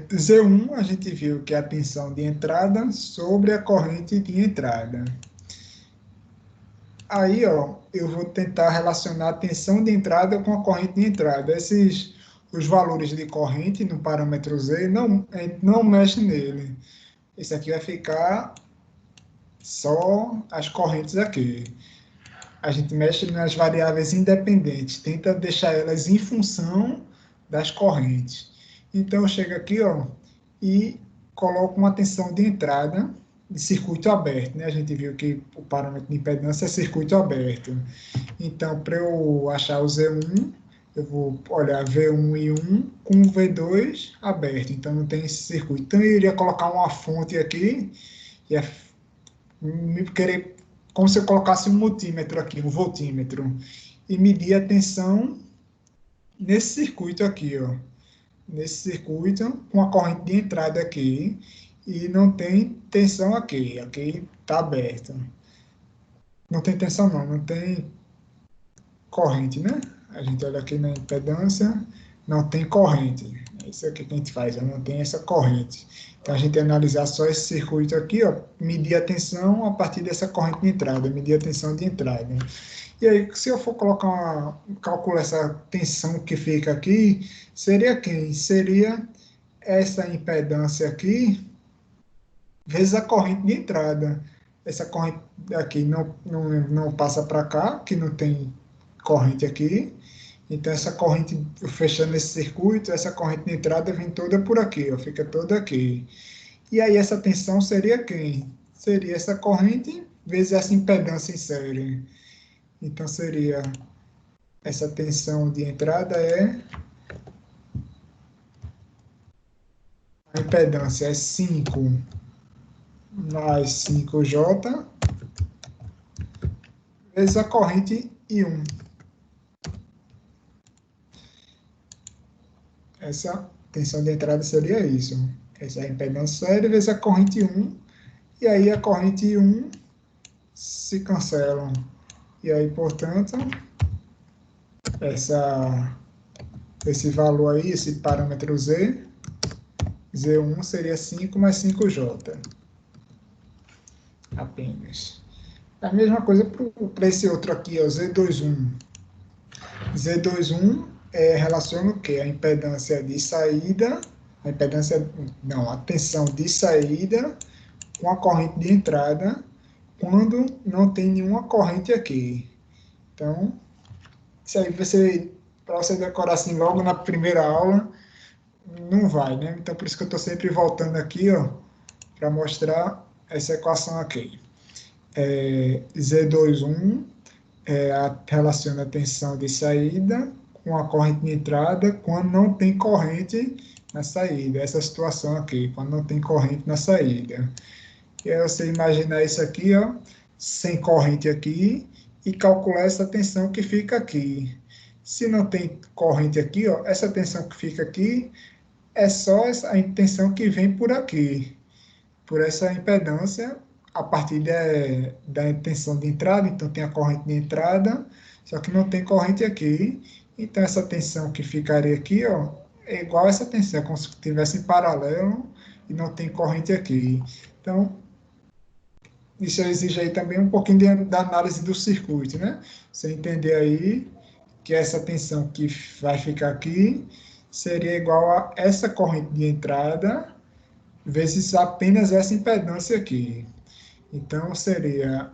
Z1, a gente viu que é a tensão de entrada sobre a corrente de entrada. Aí, ó, eu vou tentar relacionar a tensão de entrada com a corrente de entrada. Os valores de corrente no parâmetro Z, a gente não mexe nele. Esse aqui vai ficar só as correntes aqui. A gente mexe nas variáveis independentes, tenta deixar elas em função das correntes. Então, eu chego aqui, ó, e coloco uma tensão de entrada de circuito aberto, né? A gente viu que o parâmetro de impedância é circuito aberto. Então, para eu achar o Z1, eu vou olhar V1 e 1 com o V2 aberto. Então, não tem esse circuito. Então, eu iria colocar uma fonte aqui, e querer, como se eu colocasse um multímetro aqui, um voltímetro, e medir a tensão nesse circuito aqui, ó. Nesse circuito, com a corrente de entrada aqui, e não tem tensão aqui. Aqui está aberto. Não tem tensão não tem corrente, né? A gente olha aqui na impedância, não tem corrente. É isso aqui que a gente faz, não tem essa corrente. Então, a gente analisar só esse circuito aqui, ó, medir a tensão a partir dessa corrente de entrada, medir a tensão de entrada. E aí, se eu for calcular essa tensão que fica aqui, seria quem? Seria essa impedância aqui, vezes a corrente de entrada. Essa corrente aqui não passa para cá, que não tem corrente aqui. Então, essa corrente, fechando esse circuito, essa corrente de entrada vem toda por aqui, ó, fica toda aqui. E aí, essa tensão seria quem? Seria essa corrente vezes essa impedância em série. Então, seria essa tensão de entrada a impedância é 5 mais 5J vezes a corrente I1. Essa tensão de entrada seria isso. Essa é a impedância série vezes a corrente 1. E aí a corrente 1 se cancelam. E aí, portanto, esse valor aí, esse parâmetro Z, Z1 seria 5 mais 5J. Apenas. A mesma coisa para esse outro aqui, ó, Z21. Z21 relaciona o quê? A impedância de saída, a tensão de saída com a corrente de entrada, quando não tem nenhuma corrente aqui. Então, isso aí para você decorar assim logo na primeira aula, não vai, né? Então, por isso que eu estou sempre voltando aqui, ó, para mostrar essa equação aqui. Z21 relaciona a tensão de saída com a corrente de entrada quando não tem corrente na saída. Essa situação aqui, quando não tem corrente na saída. E aí você imaginar isso aqui, ó, sem corrente aqui, e calcular essa tensão que fica aqui. Se não tem corrente aqui, ó, essa tensão que fica aqui é só a tensão que vem por aqui, por essa impedância a partir da tensão de entrada, então tem a corrente de entrada, só que não tem corrente aqui. Então essa tensão que ficaria aqui, ó, é igual a essa tensão, é como se estivesse em paralelo e não tem corrente aqui. Então, isso exige aí também um pouquinho da análise do circuito, né? Você entender aí que essa tensão que vai ficar aqui seria igual a essa corrente de entrada vezes apenas essa impedância aqui. Então, seria,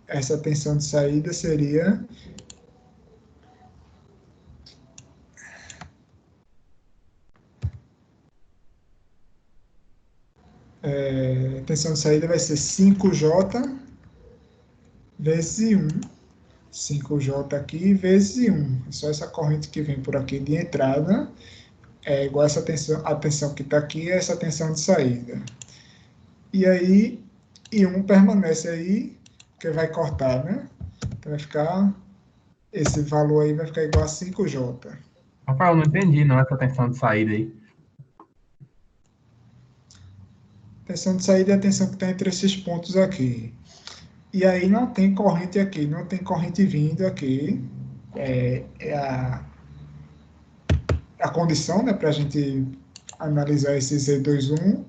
essa tensão de saída seria a tensão de saída vai ser 5J vezes 1. 5J aqui vezes 1. É só essa corrente que vem por aqui de entrada é igual essa tensão, a tensão que está aqui é essa tensão de saída. E aí, I1 permanece aí, que vai cortar, né? Então vai ficar, esse valor aí vai ficar igual a 5J. Rafael, eu não entendi não essa tensão de saída aí. Tensão de saída é a tensão que está entre esses pontos aqui. E aí não tem corrente aqui, não tem corrente vindo aqui. É a condição, né, para a gente analisar esse Z21,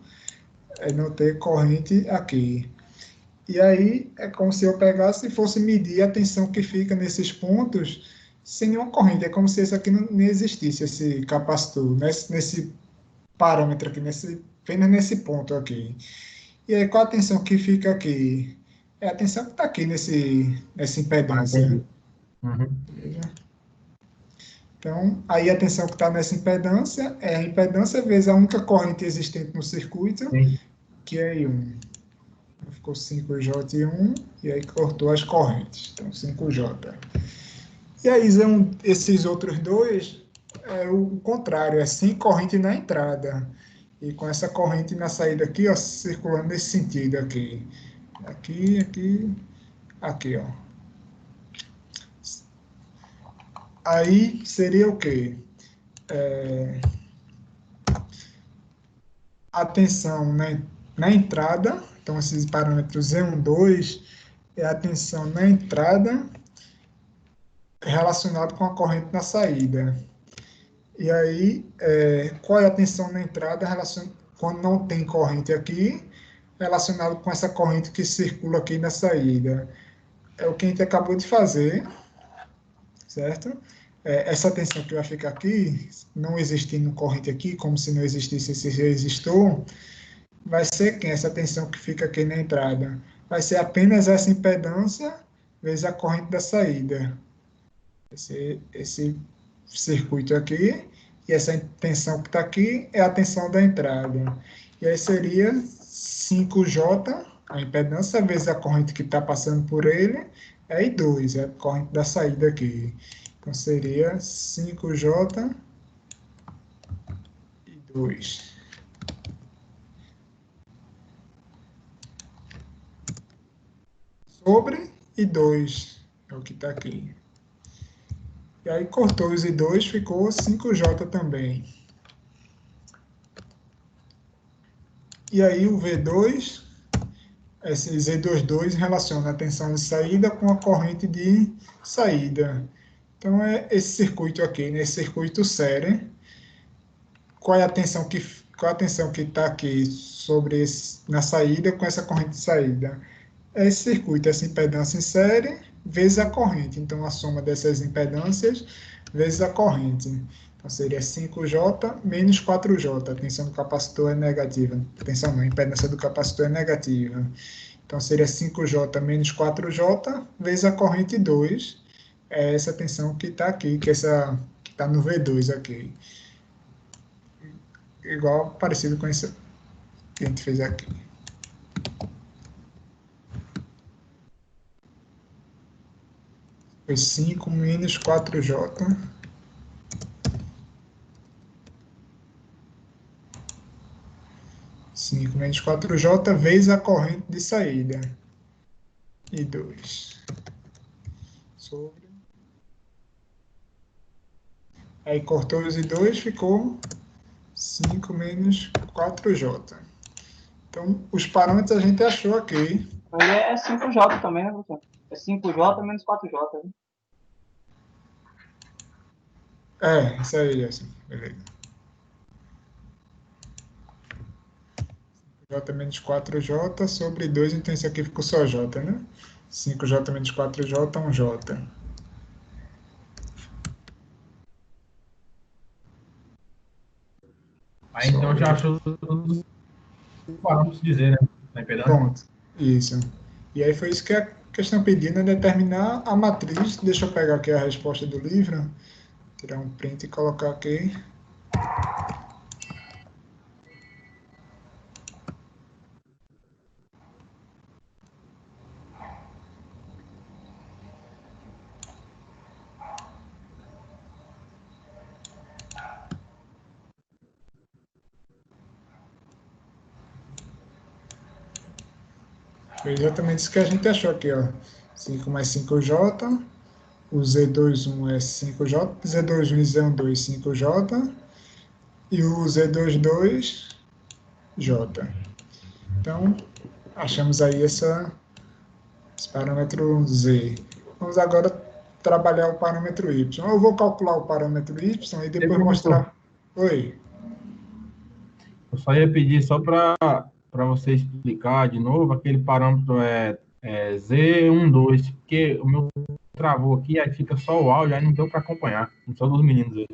é não ter corrente aqui. E aí é como se eu pegasse e fosse medir a tensão que fica nesses pontos sem nenhuma corrente. É como se esse aqui não existisse, esse capacitor, nesse parâmetro aqui, apenas nesse ponto aqui. E aí qual a tensão que fica aqui? É a tensão que está aqui nessa Ah, impedância. entendi. Uhum. Então, aí a tensão que está nessa impedância é a impedância vezes a única corrente existente no circuito, Sim. que é I1. Ficou 5J e 1, e aí cortou as correntes. Então, 5J. E aí, esses outros dois, é o contrário, é sem corrente na entrada. E com essa corrente na saída aqui, ó, circulando nesse sentido aqui. Aqui, aqui, aqui, ó. Aí seria o quê? A tensão na entrada, então esses parâmetros E1, 2, é a tensão na entrada relacionado com a corrente na saída. E aí, qual é a tensão na entrada quando não tem corrente aqui, relacionado com essa corrente que circula aqui na saída? É o que a gente acabou de fazer, certo? Essa tensão que vai ficar aqui, não existindo corrente aqui, como se não existisse esse resistor, vai ser quem? Essa tensão que fica aqui na entrada. Vai ser apenas essa impedância vezes a corrente da saída. Esse circuito aqui, e essa tensão que está aqui é a tensão da entrada. E aí seria 5J, a impedância, vezes a corrente que está passando por ele, é I2, é a corrente da saída aqui. Então seria 5J e 2. Sobre I2, é o que está aqui. E aí cortou os I2, ficou 5J também. E aí o V2, esse Z22 relaciona a tensão de saída com a corrente de saída. Então é esse circuito aqui, nesse circuito série. Qual é a tensão que está aqui na saída com essa corrente de saída? É esse circuito, essa impedância em série vezes a corrente. Então a soma dessas impedâncias vezes a corrente. Então seria 5J menos 4J. A tensão do capacitor é negativa. Tensão não, a impedância do capacitor é negativa. Então seria 5J menos 4J vezes a corrente 2. É essa tensão que está aqui, que está no V2 aqui. Igual, parecido com isso que a gente fez aqui. Foi 5 menos 4J. 5 menos 4J vezes a corrente de saída. E 2. Sobre. Aí cortou os I2, ficou 5 menos 4J. Então, os parâmetros a gente achou aqui. Aí é 5J também, né, professor? É 5J menos 4J, né? Isso aí, assim, beleza. J menos 4J sobre 2, então isso aqui ficou só J, né? 5J menos 4J, 1J. Aí então já achou todos os parâmetros dizer, né? Na impedância. Pronto, isso. E aí foi isso que a questão pediu, né? Determinar a matriz. Deixa eu pegar aqui a resposta do livro, tirar um print e colocar aqui. Foi exatamente isso que a gente achou aqui, ó. 5 mais 5J, o Z21 é 5J, Z21 e Z12, 5J, e o Z22, J. Então, achamos aí esse parâmetro Z. Vamos agora trabalhar o parâmetro Y. Eu vou calcular o parâmetro Y e depois professor, mostrar. Oi. eu só ia pedir só para você explicar de novo aquele parâmetro Z12, porque o meu travou aqui, aí fica só o áudio, aí não deu para acompanhar, só dos meninos aí.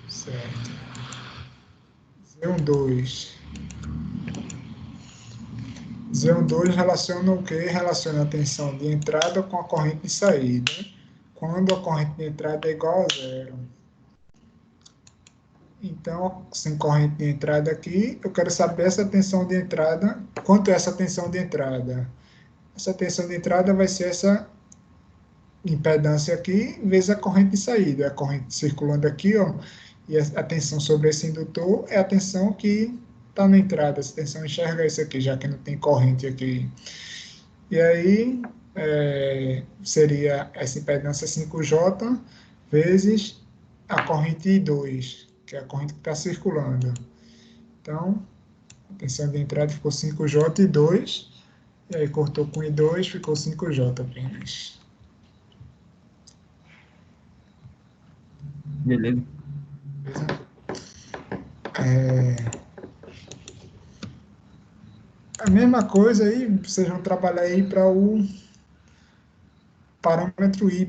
Certo. Z12. Z12 relaciona o quê? Relaciona a tensão de entrada com a corrente de saída. Quando a corrente de entrada é igual a zero. Então, sem corrente de entrada aqui, eu quero saber essa tensão de entrada. Quanto é essa tensão de entrada? Essa tensão de entrada vai ser essa impedância aqui, vezes a corrente de saída. A corrente circulando aqui, ó, e a tensão sobre esse indutor é a tensão que está na entrada. Essa tensão enxerga isso aqui, já que não tem corrente aqui. E aí, seria essa impedância 5J vezes a corrente I2, que é a corrente que está circulando. Então, a tensão de entrada ficou 5J e 2, e aí cortou com I2, ficou 5J apenas. Beleza. A mesma coisa aí, vocês vão trabalhar aí para o parâmetro Y.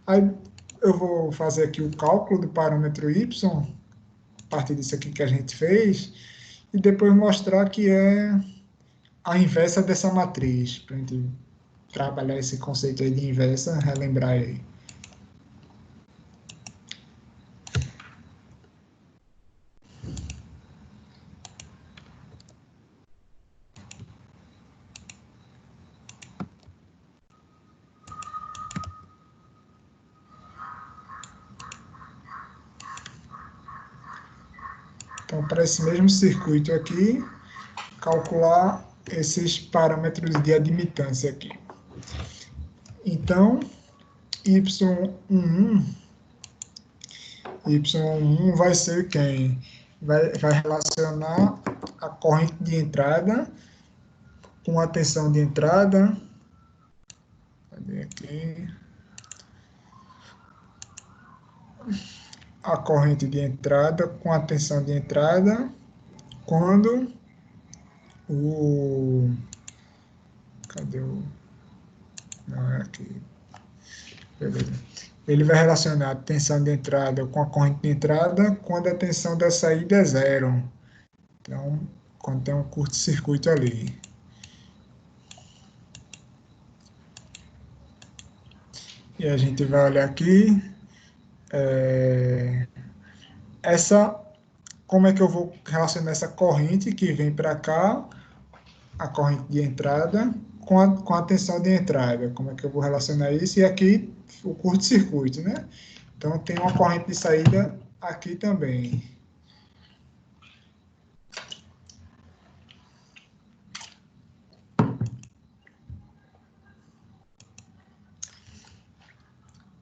Aí eu vou fazer aqui o cálculo do parâmetro Y, a partir disso aqui que a gente fez, e depois mostrar que é a inversa dessa matriz, para a gente trabalhar esse conceito aí de inversa, relembrar aí. Então, para esse mesmo circuito aqui, calcular esses parâmetros de admitância aqui. Então, Y11 vai ser quem? Vai relacionar a corrente de entrada com a tensão de entrada. Cadê aqui? A corrente de entrada com a tensão de entrada quando o. Cadê o. Não é aqui. Beleza. Ele vai relacionar a tensão de entrada com a corrente de entrada quando a tensão da saída é zero. Então, quando tem um curto-circuito ali. E a gente vai olhar aqui. Essa, como é que eu vou relacionar essa corrente que vem para cá, a corrente de entrada, com a tensão de entrada? Como é que eu vou relacionar isso? E aqui, o curto-circuito, né? Então, tem uma corrente de saída aqui também.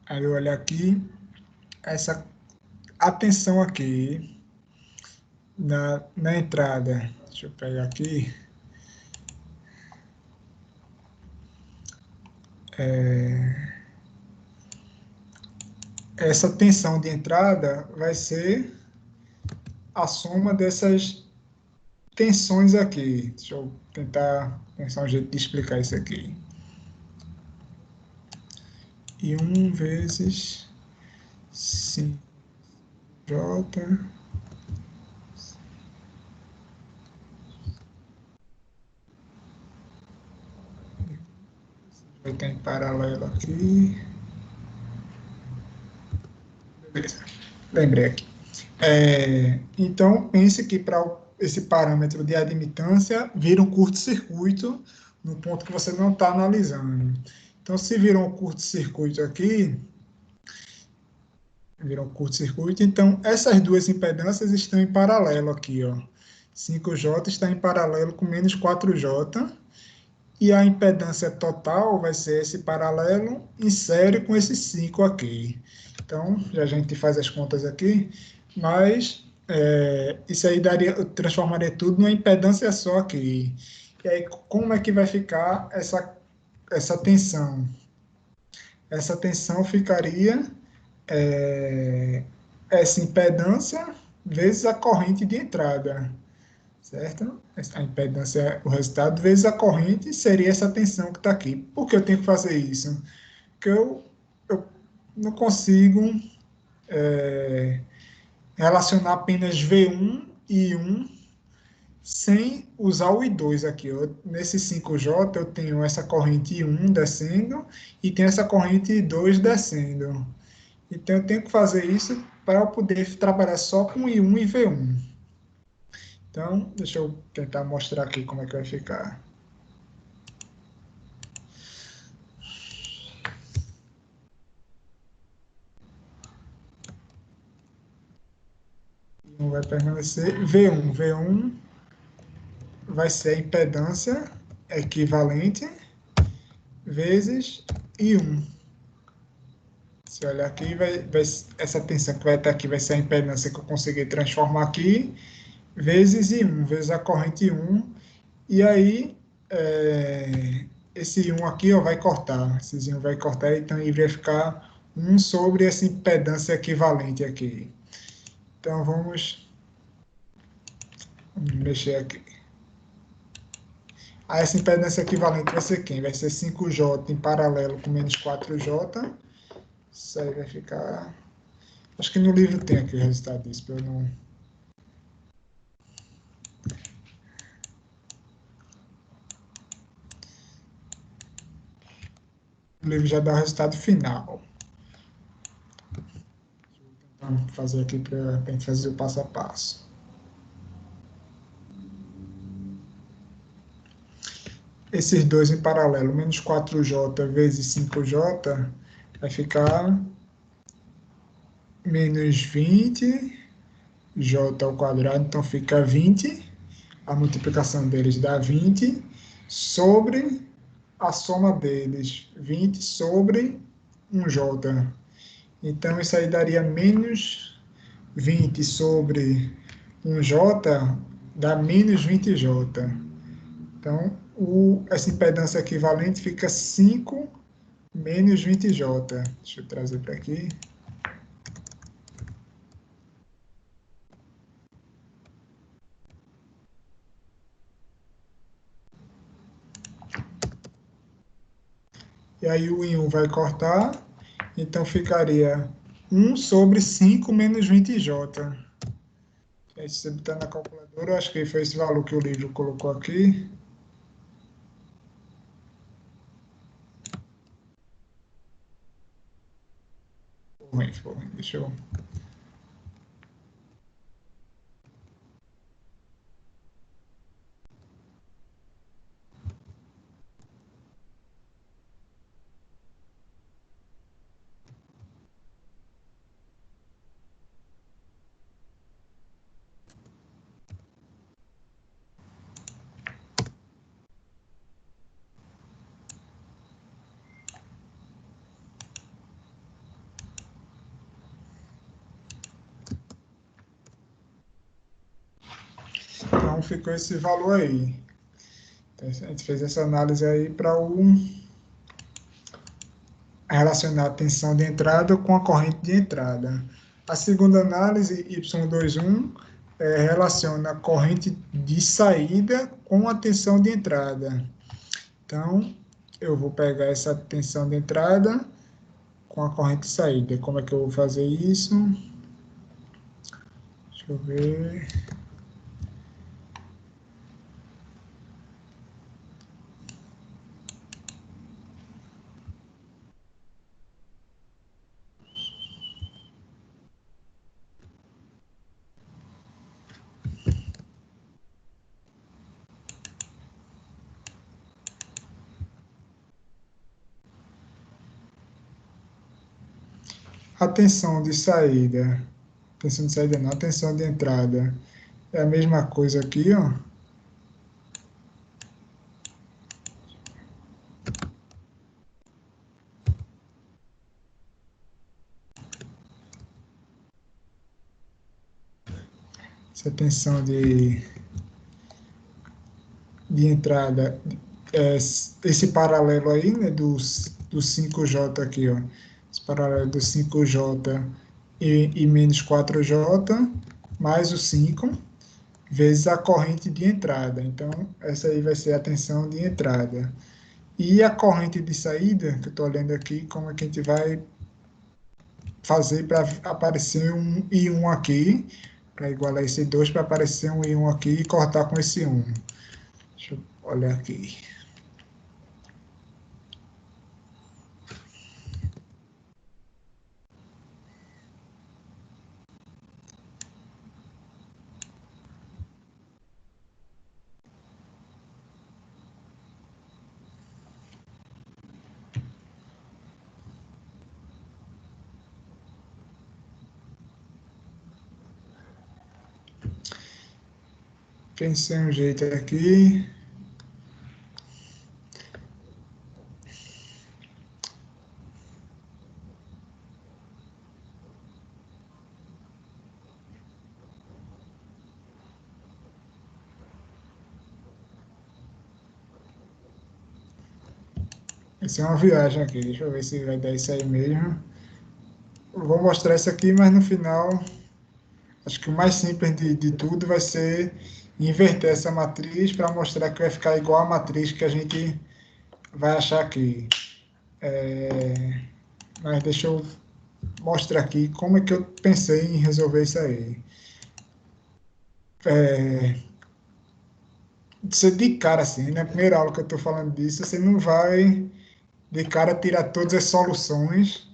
Aí eu olho aqui, a tensão aqui na entrada. Deixa eu pegar aqui. Essa tensão de entrada vai ser a soma dessas tensões aqui. Deixa eu tentar pensar um jeito de explicar isso aqui. E 1 vezes 5J vai estar em paralelo aqui. Beleza, lembrei aqui. Então, pense que para esse parâmetro de admitância vira um curto-circuito no ponto que você não está analisando. Então, se virou um curto-circuito aqui, virou um curto-circuito, então essas duas impedâncias estão em paralelo aqui, ó. 5J está em paralelo com menos 4J, e a impedância total vai ser esse paralelo em série com esse 5 aqui. Então, já a gente faz as contas aqui, mas isso aí transformaria tudo numa impedância só aqui. E aí, como é que vai ficar essa tensão? Essa tensão ficaria essa impedância vezes a corrente de entrada, certo? A impedância, o resultado vezes a corrente seria essa tensão que está aqui. Por que eu tenho que fazer isso? Porque eu não consigo relacionar apenas V1 e I1 sem usar o I2 aqui. Nesse 5J eu tenho essa corrente I1 descendo e tenho essa corrente I2 descendo. Então eu tenho que fazer isso para eu poder trabalhar só com I1 e V1. Então, deixa eu tentar mostrar aqui como é que vai ficar. I1 vai permanecer V1. V1 vai ser a impedância equivalente vezes I1. Se olhar aqui, essa tensão que vai estar aqui vai ser a impedância que eu consegui transformar aqui, vezes I1, vezes a corrente I1. E aí, esse I1 aqui ó, vai cortar. Esse I1 vai cortar, então ele vai ficar 1 sobre essa impedância equivalente aqui. Então, vamos mexer aqui. Aí, essa impedância equivalente vai ser quem? Vai ser 5J em paralelo com menos 4J. Isso aí vai ficar... Acho que no livro tem aqui o resultado disso, para eu não... O livro já dá o resultado final. Vamos fazer aqui para a gente fazer o passo a passo. Esses dois em paralelo, menos 4J vezes 5J, vai ficar menos 20, J ao quadrado, então fica 20. A multiplicação deles dá 20 sobre a soma deles, 20 sobre 1J. Então, isso aí daria menos 20 sobre 1J, dá menos 20J. Então, essa impedância equivalente fica 5 menos 20J. Deixa eu trazer para aqui. E aí o I1 vai cortar, então ficaria 1 sobre 5 menos 20J. Aí, se você botar na calculadora, eu acho que foi esse valor que o livro colocou aqui. Ficou ruim. Deixa eu... ficou esse valor aí. Então, a gente fez essa análise aí para relacionar a tensão de entrada com a corrente de entrada. A segunda análise, Y21, relaciona a corrente de saída com a tensão de entrada. Então, eu vou pegar essa tensão de entrada com a corrente de saída. Como é que eu vou fazer isso? Deixa eu ver. A tensão de saída não, a tensão de entrada é a mesma coisa aqui, ó. Essa tensão de entrada, esse paralelo aí, né, do 5J aqui, ó. Esse paralelo do 5J e menos 4J, mais o 5, vezes a corrente de entrada. Então, essa aí vai ser a tensão de entrada. E a corrente de saída, que eu estou olhando aqui, como é que a gente vai fazer para aparecer um I1 aqui, para igualar esse 2, para aparecer um I1 aqui e cortar com esse 1. Deixa eu olhar aqui. Pensei um jeito aqui. Essa é uma viagem aqui. Deixa eu ver se vai dar isso aí mesmo. Eu vou mostrar isso aqui, mas no final, acho que o mais simples de tudo vai ser inverter essa matriz para mostrar que vai ficar igual a matriz que a gente vai achar aqui. Mas deixa eu mostrar aqui como é que eu pensei em resolver isso aí. Você de cara, assim, na primeira aula que eu estou falando disso, você não vai de cara tirar todas as soluções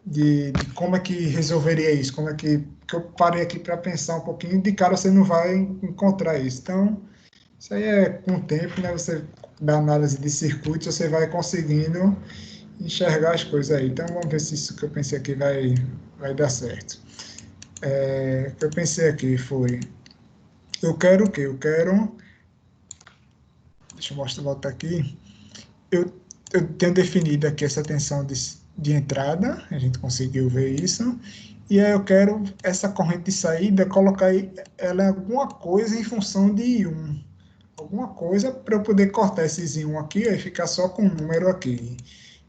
de como é que resolveria isso, como é que eu parei aqui para pensar um pouquinho, de cara você não vai encontrar isso. Então, isso aí é com o tempo, né? Você da análise de circuitos, você vai conseguindo enxergar as coisas aí. Então, vamos ver se isso que eu pensei aqui vai dar certo. O que eu pensei aqui foi, eu quero o quê? Deixa eu voltar aqui. Eu, eu tenho definido aqui essa tensão de entrada, a gente conseguiu ver isso, e aí eu quero essa corrente de saída, colocar ela em alguma coisa em função de I1. Alguma coisa para eu poder cortar esses I1 aqui e ficar só com um número aqui.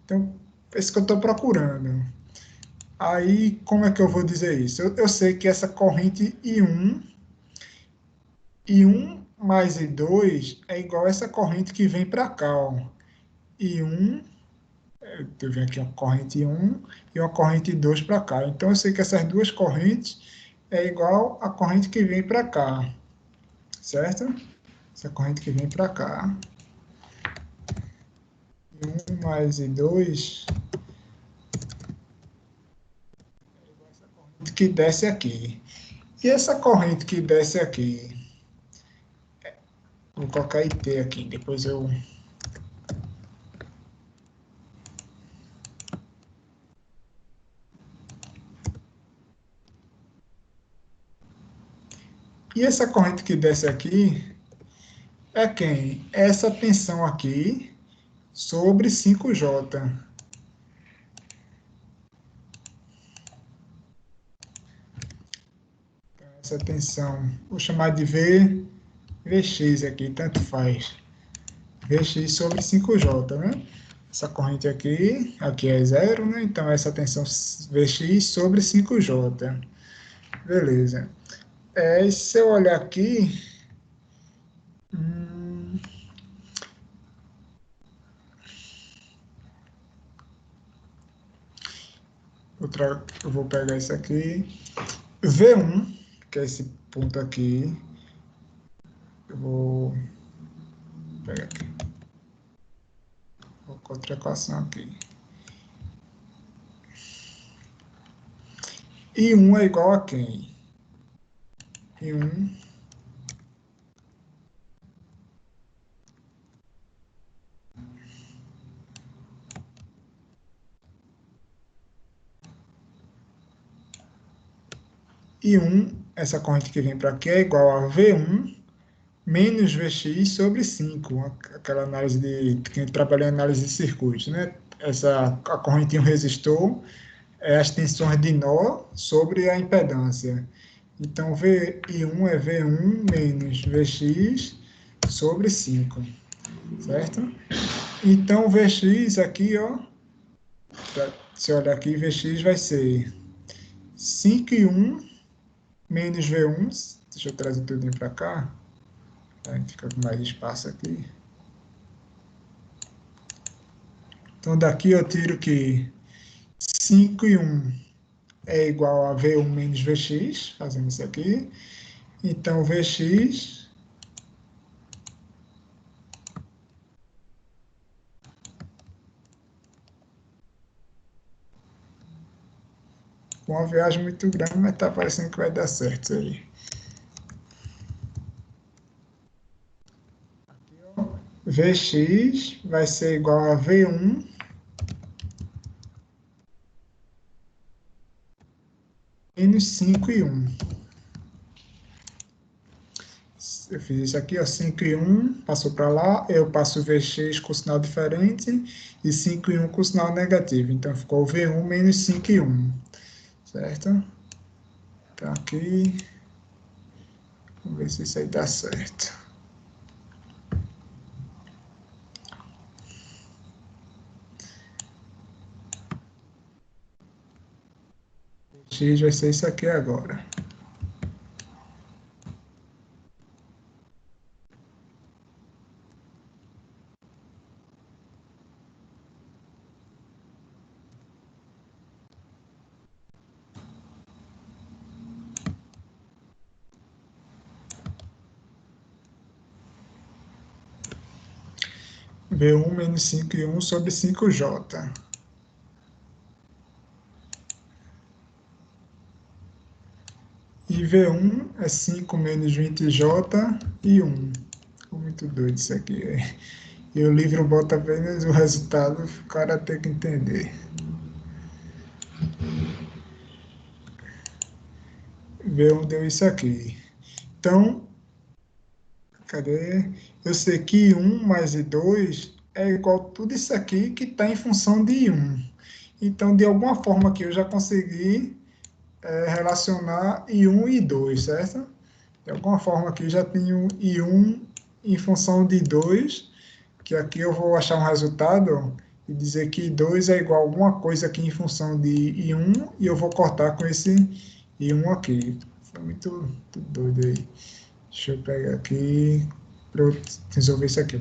Então, é isso que eu estou procurando. Aí, como é que eu vou dizer isso? Eu sei que essa corrente I1 mais I2 é igual a essa corrente que vem para cá, ó. I1, eu venho aqui uma corrente 1 e uma corrente 2 para cá. Então, eu sei que essas duas correntes é igual a corrente que vem para cá, certo? Essa corrente que vem para cá. I1 mais I2 que desce aqui. E essa corrente que desce aqui, vou colocar IT aqui, depois eu... E essa corrente que desce aqui é quem? Essa tensão aqui sobre 5J. Essa tensão, vou chamar de V Vx aqui, tanto faz. Vx sobre 5J, né? Essa corrente aqui é zero, né? Então, essa tensão Vx sobre 5J. Beleza. E se eu olhar aqui, eu vou pegar isso aqui. V1, que é esse ponto aqui. Eu vou pegar aqui. Vou com outra equação aqui. I1 é igual a quem? I1 I1, essa corrente que vem para aqui, é igual a V1 menos Vx sobre 5. Aquela análise que a gente trabalha em análise de circuitos, né? A corrente em um resistor é as tensões de nó sobre a impedância. Então, I1 é V1 menos Vx sobre 5, certo? Então, Vx aqui, ó, se olhar aqui, Vx vai ser 5 e 1 menos V1, deixa eu trazer tudo para cá, tá? Fica com mais espaço aqui. Então, daqui eu tiro que 5 e 1 é igual a V1 menos Vx, fazendo isso aqui. Então, Vx com uma viagem muito grande, mas tá parecendo que vai dar certo isso aí. Vx vai ser igual a V1 menos 5 e 1. Eu fiz isso aqui, ó, 5 e 1, passou para lá, eu passo Vx com sinal diferente e 5 e 1 com sinal negativo. Então, ficou V1 menos 5 e 1, certo? Então, aqui, vamos ver se isso aí dá certo. X vai ser isso aqui agora. V1 menos 5 e 1 sobre 5J. E V1 é 5 menos 20J e 1. Ficou muito doido isso aqui. E o livro bota apenas o resultado, o cara tem que entender. V1 deu isso aqui. Então, cadê? Eu sei que I1 mais I2 é igual a tudo isso aqui que está em função de I1. Então, de alguma forma aqui eu já consegui relacionar I1 e I2, certo? De alguma forma aqui já tenho I1 em função de I2, que aqui eu vou achar um resultado e dizer que I2 é igual a alguma coisa aqui em função de I1 e eu vou cortar com esse I1 aqui. Foi muito doido aí. Deixa eu pegar aqui para eu resolver isso aqui.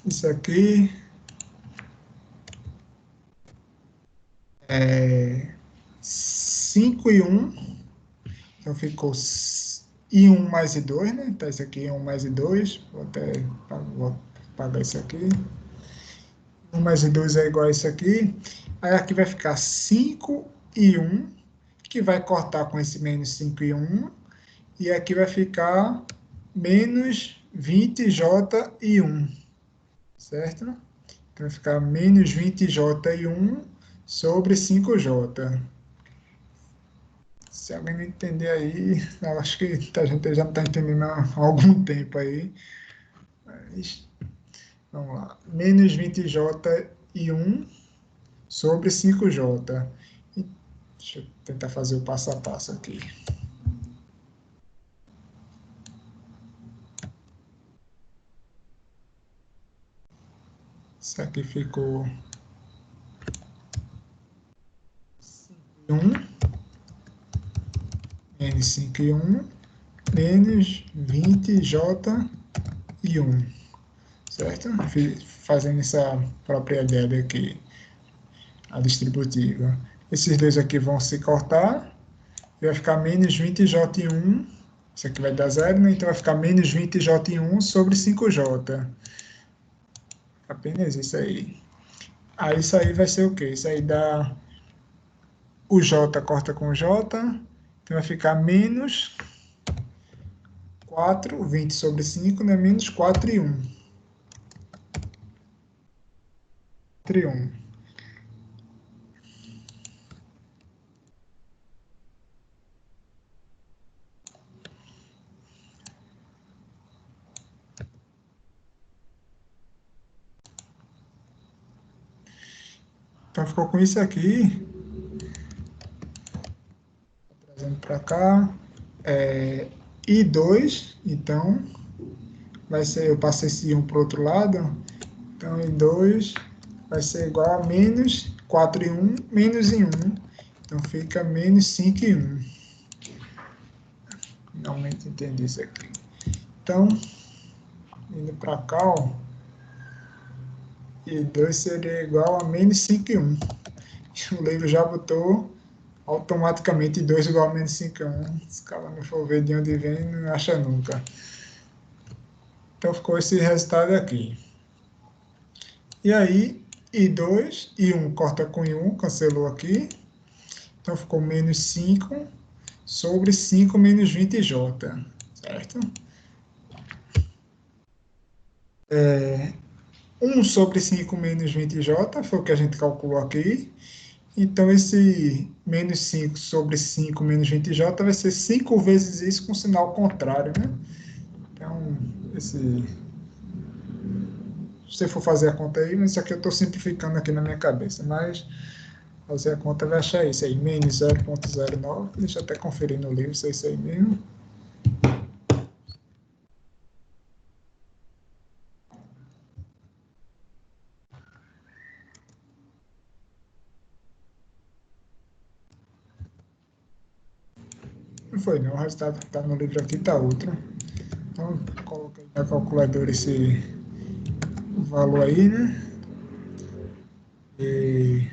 Isso aqui é 5 e 1, então ficou I1 mais I2, né? Então, isso aqui é I1 mais I2, vou apagar isso aqui. 1 mais I2 é igual a isso aqui. Aí aqui vai ficar 5 e 1, que vai cortar com esse menos 5 e 1, e aqui vai ficar menos 20J1, certo? Então vai ficar menos 20J1 sobre 5J. Se alguém não entender aí, eu acho que a gente já não está entendendo há algum tempo aí. Mas, vamos lá. Menos 20J1 sobre 5J. Deixa eu tentar fazer o passo a passo aqui. Isso aqui ficou 1, N5 e 1, menos 20J e 1, certo? Fazendo essa propriedade aqui, a distributiva. Esses dois aqui vão se cortar, e vai ficar menos 20J1, isso aqui vai dar zero, né? Então vai ficar menos 20J1 sobre 5J. Apenas isso aí. Aí isso aí vai ser o quê? Isso aí dá... O J corta com J, então vai ficar menos 4, 20 sobre 5, né? Menos 4 e 1. 4 e 1. Então ficou com isso aqui. Trazendo para cá. I2, então, vai ser, eu passei esse 1 para o outro lado, então I2 vai ser igual a menos 4 e 1, menos em 1, então fica menos 5 e 1. Finalmente entendi isso aqui. Então, indo para cá, ó, I2 seria igual a menos 5 e 1. O livro já botou automaticamente 2 igual a menos 5 e 1. Se o cara não for ver de onde vem, não acha nunca. Então ficou esse resultado aqui. E aí, I2, I1 corta com I1, cancelou aqui. Então ficou menos 5 sobre 5 menos 20J, certo? 1 sobre 5 menos 20J foi o que a gente calculou aqui. Então, esse menos 5 sobre 5 menos 20J vai ser 5 vezes isso com sinal contrário, né? Então, se você for fazer a conta aí, mas isso aqui eu estou simplificando aqui na minha cabeça, mas fazer a conta vai achar isso aí, menos 0,09, deixa eu até conferir no livro se é isso aí mesmo. Não foi não, o resultado que está no livro aqui está outro. Então, coloquei na calculadora esse valor aí, né? E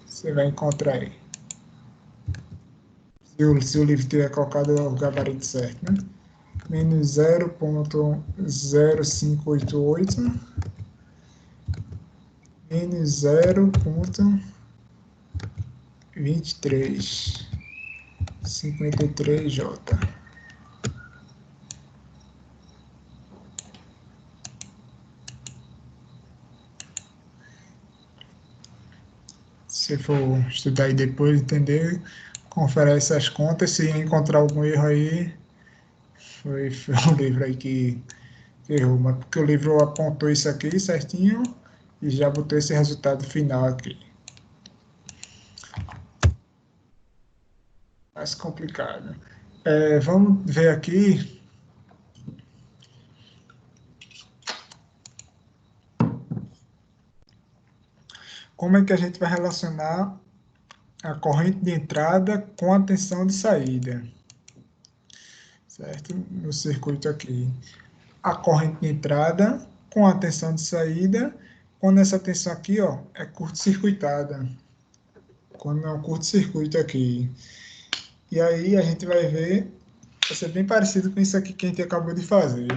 você vai encontrar aí. Se o livro tiver colocado o gabarito certo, né? Menos 0,0588 menos 0,2353J. Se for estudar e depois entender, confere essas contas. Se encontrar algum erro aí, foi o livro aí que errou. Mas porque o livro apontou isso aqui certinho e já botou esse resultado final aqui. Mais complicado. Vamos ver aqui. Como é que a gente vai relacionar a corrente de entrada com a tensão de saída, certo? No circuito aqui. A corrente de entrada com a tensão de saída, quando essa tensão aqui, ó, é curto-circuitada. Quando é um curto-circuito aqui. E aí a gente vai ver, vai ser bem parecido com isso aqui que a gente acabou de fazer.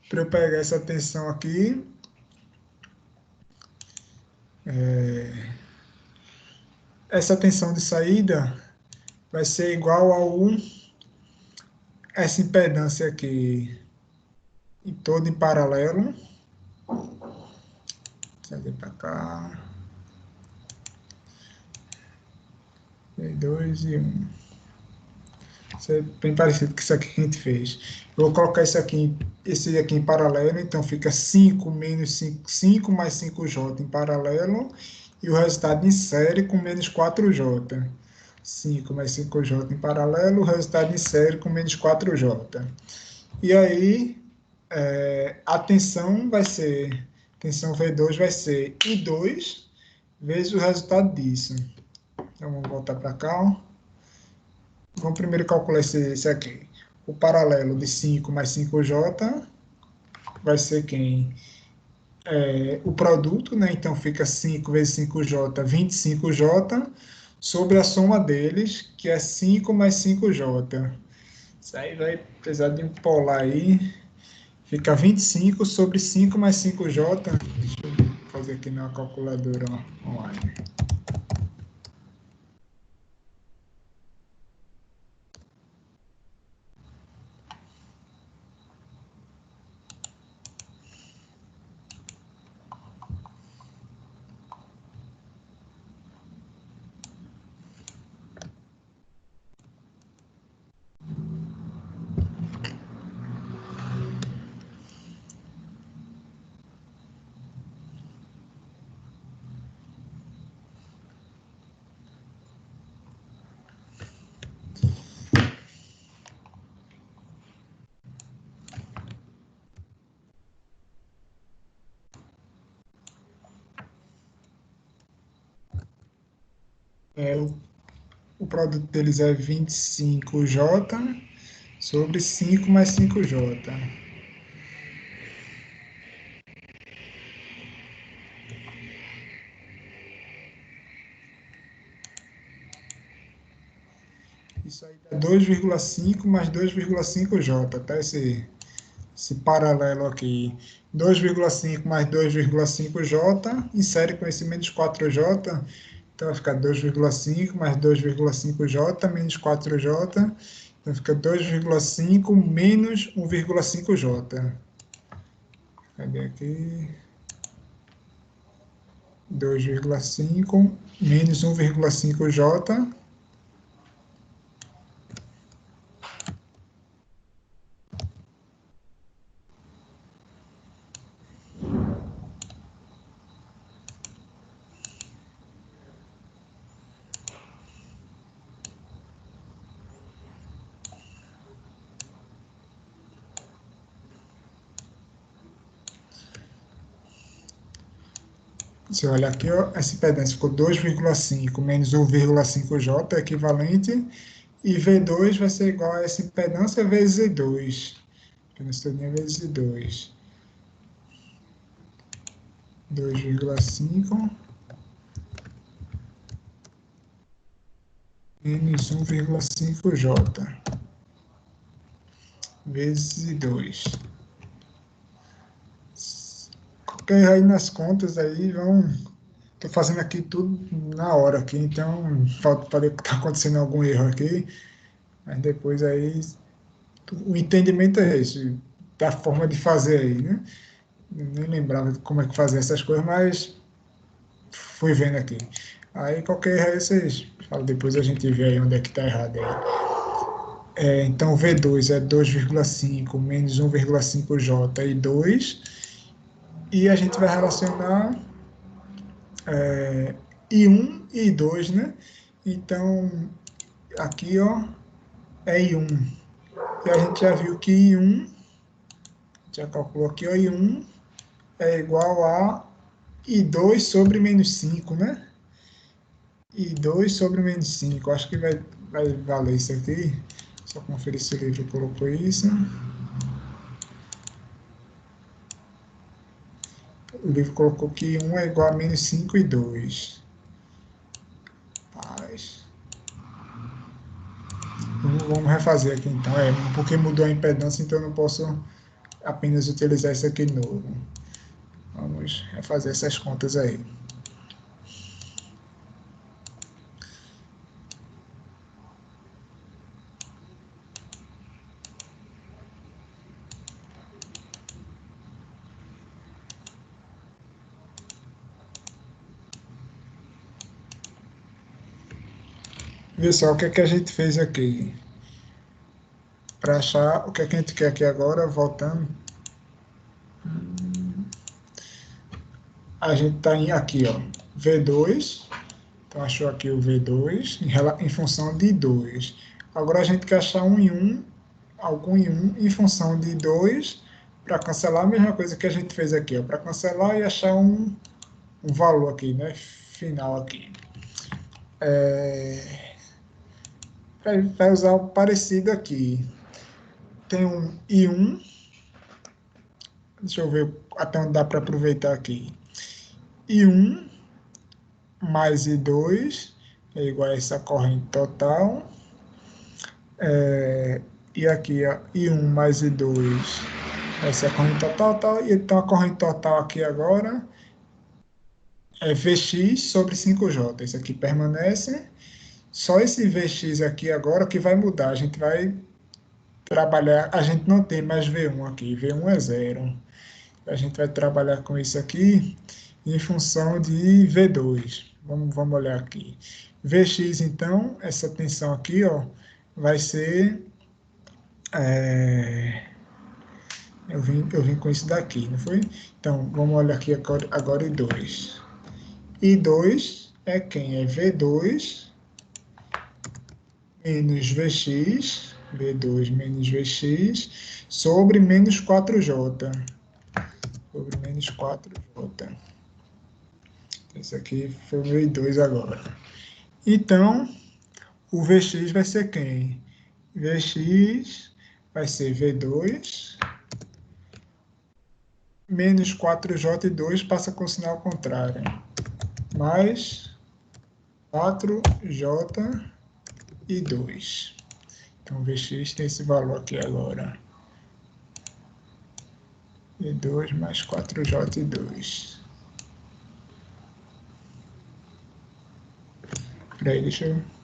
Para eu pegar essa tensão aqui, essa tensão de saída vai ser igual essa impedância aqui em todo em paralelo. Trazer para cá. V2 e 1. Isso é bem parecido com isso aqui que a gente fez. Eu vou colocar esse aqui em paralelo, então fica 5 menos 5, 5 mais 5J em paralelo, e o resultado em série com menos 4J. 5 mais 5J em paralelo, o resultado em série com menos 4J. E aí, a tensão V2 vai ser I2 vezes o resultado disso. Então, vamos voltar para cá, ó. Vamos primeiro calcular esse aqui. O paralelo de 5 mais 5J vai ser quem? O produto, né? Então fica 5 vezes 5J, 25J, sobre a soma deles, que é 5 mais 5J. Isso aí vai precisar de um polar aí. Fica 25 sobre 5 mais 5J. Deixa eu fazer aqui na calculadora online. O produto deles é 25J sobre 5 mais 5J. Isso aí dá 2,5 mais 2,5J, tá? Esse paralelo aqui. 2,5 mais 2,5J, insere conhecimento de 4J, então vai ficar 2,5 mais 2,5J menos 4J, então fica 2,5 menos 1,5J. Cadê aqui? 2,5 menos 1,5J. Se olha aqui, ó, essa impedância ficou 2,5 menos 1,5J, é equivalente, e V2 vai ser igual a essa impedância vezes I2. Impedância todinha vezes I2. 2,5 menos 1,5J vezes I2. Qualquer aí nas contas aí vão. Estou fazendo aqui tudo na hora aqui, então pode estar acontecendo algum erro aqui, mas depois aí o entendimento é esse, da forma de fazer aí, né? Eu nem lembrava de como é que fazia essas coisas, mas fui vendo aqui. Aí qualquer erro aí vocês falam, depois a gente vê aí onde é que está errado aí. Então V2 é 2,5 menos 1,5J e 2, e a gente vai relacionar I1 e I2, né? Então, aqui, ó, é I1. E a gente já viu que I1, já calculou aqui, ó, I1 é igual a I2 sobre menos 5, né? I2 sobre menos 5. Acho que vai valer isso aqui. Só conferir se o livro colocou isso. O livro colocou que 1 é igual a menos 5 e 2. Paz. Vamos refazer aqui então. Porque mudou a impedância, então eu não posso apenas utilizar isso aqui de novo. Vamos refazer essas contas aí. Pessoal, o que é que a gente fez aqui? Para achar o que é que a gente quer aqui agora, voltando. A gente está aqui, ó, V2. Então, achou aqui o V2 em função de 2. Agora, a gente quer achar um em 1, algum em 1 em função de 2, para cancelar a mesma coisa que a gente fez aqui, para cancelar e achar um valor aqui, né, final aqui. Vai usar o parecido aqui. Tem um I1, deixa eu ver até onde dá para aproveitar aqui. I1 mais I2 é igual a essa corrente total. E aqui, ó, I1 mais I2 vai ser a corrente total. E então a corrente total aqui agora é Vx sobre 5J. Isso aqui permanece. Só esse Vx aqui agora que vai mudar. A gente vai trabalhar, a gente não tem mais V1 aqui, V1 é zero. A gente vai trabalhar com isso aqui em função de V2. Vamos olhar aqui. Vx, então, essa tensão aqui, ó, vai ser... eu vim com isso daqui, não foi? Então, vamos olhar aqui agora I2. I2 é quem? É V2 menos Vx, V2 menos Vx, sobre menos 4J. Sobre menos 4J. Esse aqui foi o meu I2 agora. Então, o Vx vai ser quem? Vx vai ser V2 menos 4J e 2 passa com o sinal contrário. Mais 4J e 2. Então, Vx tem esse valor aqui agora. E2 mais 4J e 2. Peraí, deixa eu...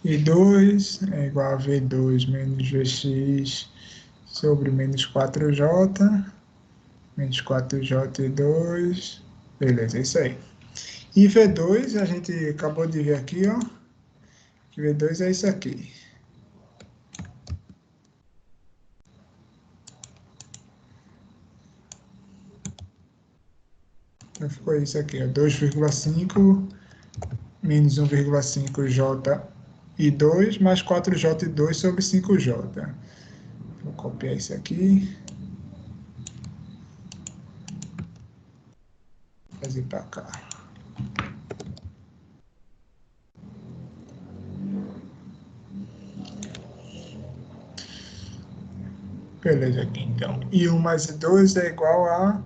I2 é igual a V2 menos Vx sobre menos 4J, menos 4J e 2. Beleza, é isso aí. E V2, a gente acabou de ver aqui, ó, que V2 é isso aqui. Então, ficou isso aqui, ó, 2,5 menos 1,5J e 2 mais 4J e 2 sobre 5J. Vou copiar isso aqui. Fazer para cá. Beleza, aqui então. I1 mais I2 é igual a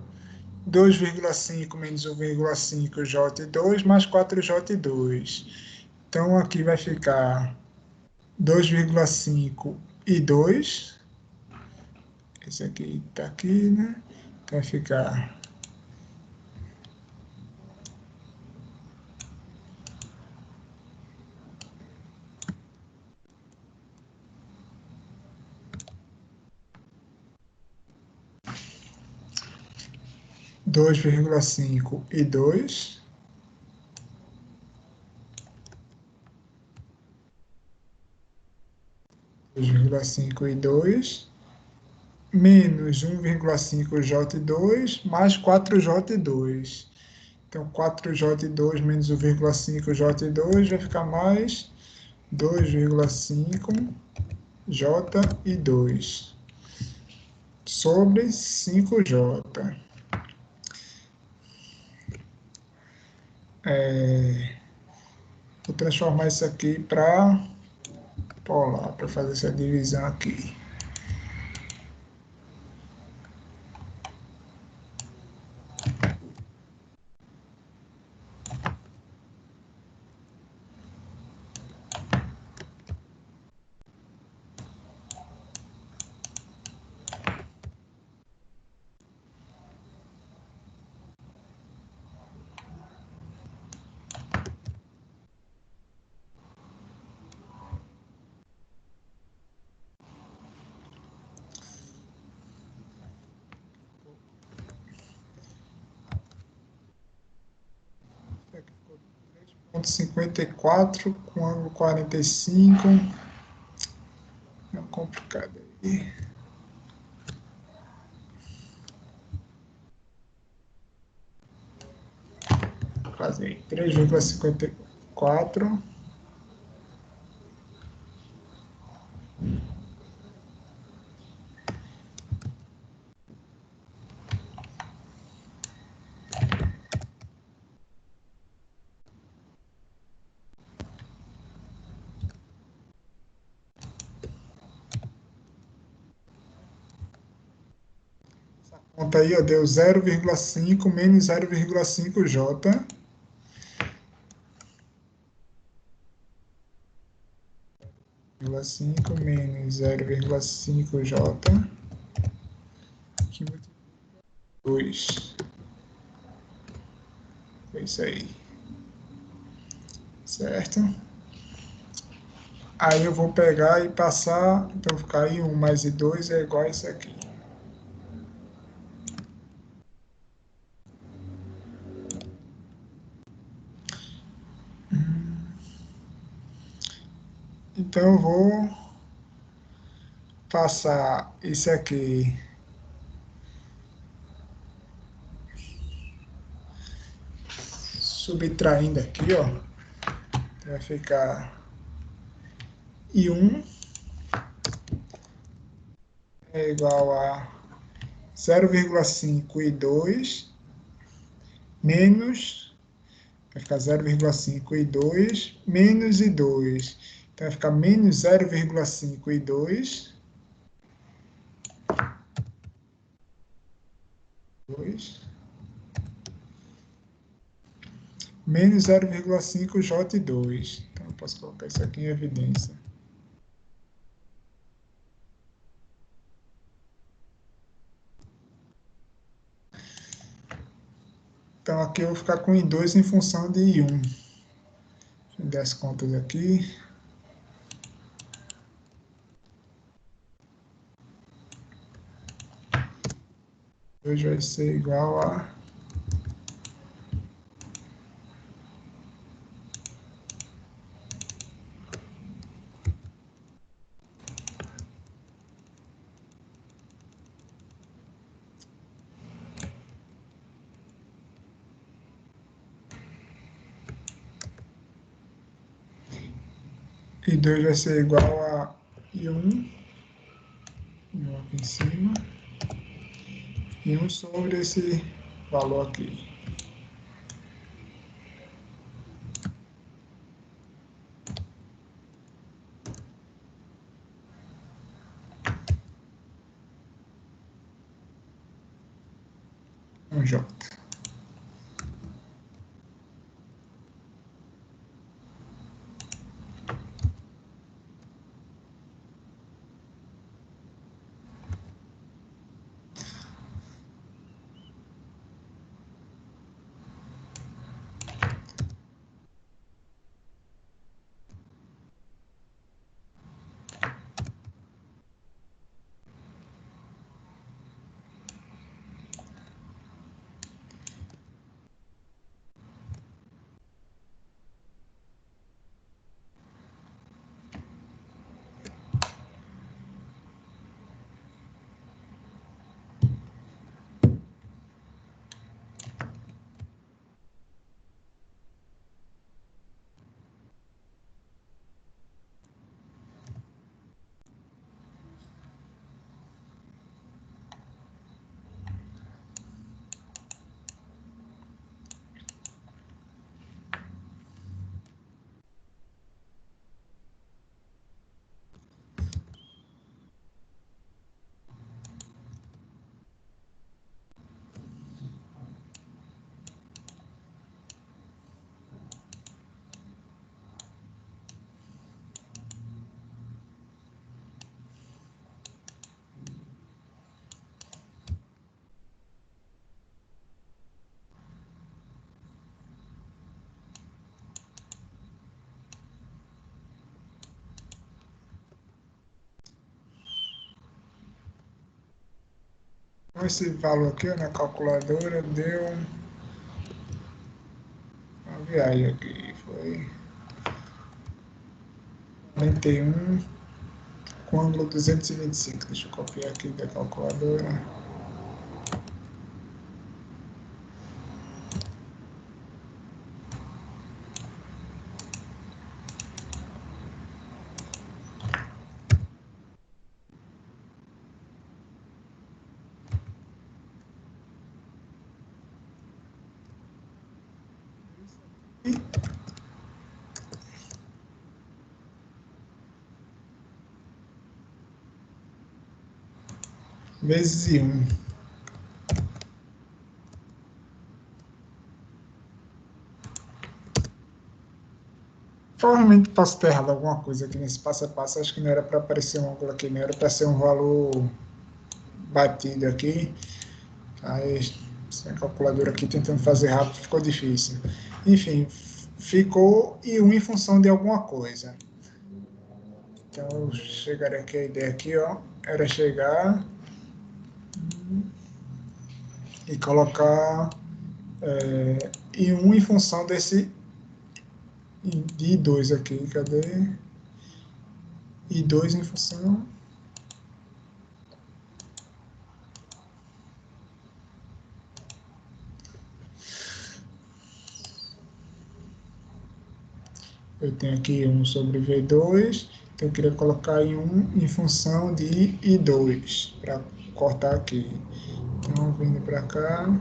2,5 menos 1,5 J2 mais 4J2. Então, aqui vai ficar 2,5 e 2. Esse aqui está aqui, né? Então, vai ficar 2,5 e 2. 2,5 e 2 menos 1,5 J2 mais 4J2. Então, 4J2 menos 1,5 J2 vai ficar mais 2,5 J2 sobre 5J. Vou transformar isso aqui para polar, para fazer essa divisão aqui. ponto 54 com ângulo 45. É complicado aí. Vou fazer 3,54. Conta aí, ó, deu 0,5 menos 0,5J. Vírgula 5 menos 0,5J. Que multiplica 2. É isso aí. Certo? Aí eu vou pegar e passar, então ficar aí 1 mais I2 é igual a isso aqui. Então eu vou passar isso aqui subtraindo aqui, ó. Então vai ficar I1 é igual a 0,5 I2 menos, vai ficar 0,5 I2 menos I2. Então vai ficar menos 0,5 I2 menos 0,5 J2. Então eu posso colocar isso aqui em evidência. Então aqui eu vou ficar com I2 em função de I1. Deixa eu dar as contas aqui. Hoje vai ser igual a I2 vai ser igual a I1 aqui em cima, e 1 sobre esse valor aqui. Um J. Então, esse valor aqui na calculadora deu uma viagem aqui. Foi foi 41 com ângulo 225. Deixa eu copiar aqui da calculadora. Vezes 1. Provavelmente posso ter errado alguma coisa aqui nesse passo a passo. Acho que não era para aparecer um ângulo aqui, não era para ser um valor batido aqui. Aí, sem calculadora aqui, tentando fazer rápido, ficou difícil. Enfim, ficou e 1 em função de alguma coisa. Então, eu chegaria aqui, a ideia aqui, ó, era chegar e colocar e 1 em função desse de 2 aqui, cadê? E 2 em função... Eu tenho aqui 1 sobre V2, então eu queria colocar em 1 em função de I2, para cortar aqui. Então, vindo para cá,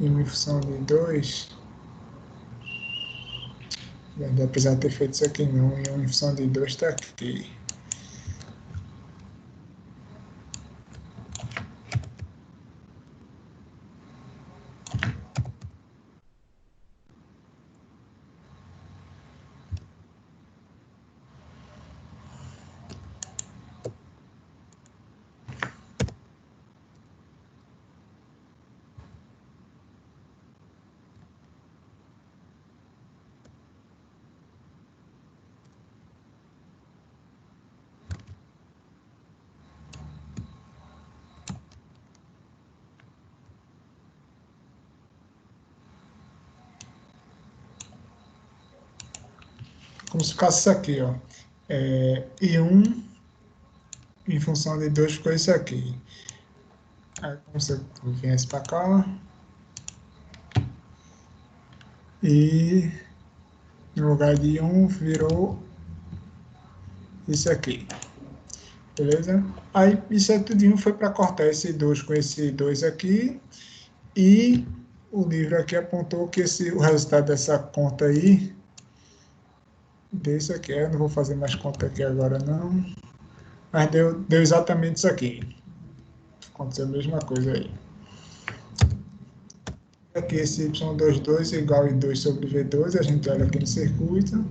em 1 em função de I2, não precisava ter feito isso aqui não, em 1 em função de I2 está aqui. Como se ficasse isso aqui, ó. E 1 em função de 2 ficou isso aqui. Aí, como você viesse para cá, e no lugar de 1 virou isso aqui. Beleza? Aí, isso é tudinho foi para cortar esse 2 com esse 2 aqui, e o livro aqui apontou que o resultado dessa conta aí, desse aqui, eu não vou fazer mais conta aqui agora não, mas deu exatamente isso aqui. Aconteceu a mesma coisa aí. Aqui esse Y22 é igual a I2 sobre V2, a gente olha aqui no circuito.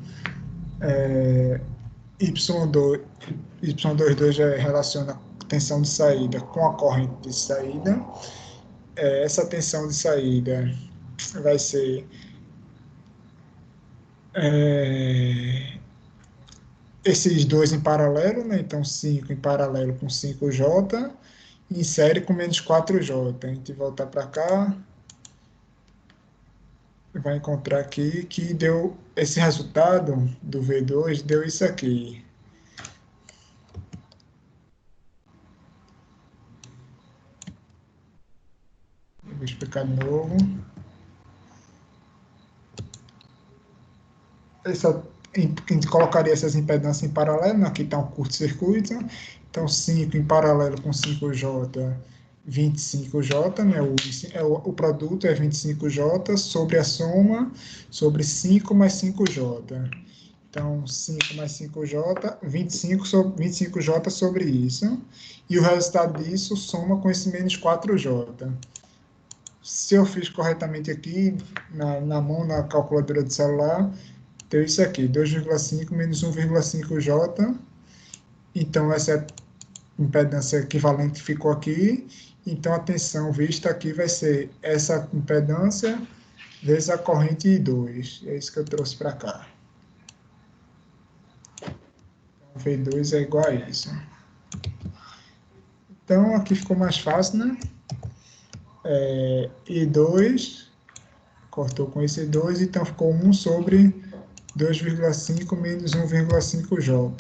Y22 já relaciona a tensão de saída com a corrente de saída. Essa tensão de saída vai ser esses dois em paralelo, né? Então 5 em paralelo com 5J, em série com menos 4J. A gente voltar para cá, vai encontrar aqui que deu esse resultado do V2, deu isso aqui. Eu vou explicar de novo. A gente colocaria essas impedâncias em paralelo, aqui está um curto-circuito, então 5 em paralelo com 5J, 25J, né? O produto é 25J sobre a soma sobre 5 mais 5J. Então, 5 mais 5J, 25J sobre isso, e o resultado disso soma com esse menos 4J. Se eu fiz corretamente aqui, na mão, na calculadora do celular, deu isso aqui, 2,5 menos 1,5J. Então, essa é a impedância equivalente que ficou aqui. Então, a tensão vista aqui vai ser essa impedância vezes a corrente I2. É isso que eu trouxe para cá. Então, V2 é igual a isso. Então, aqui ficou mais fácil, né? I2 cortou com esse 2, então ficou 1 sobre 2,5 menos 1,5J.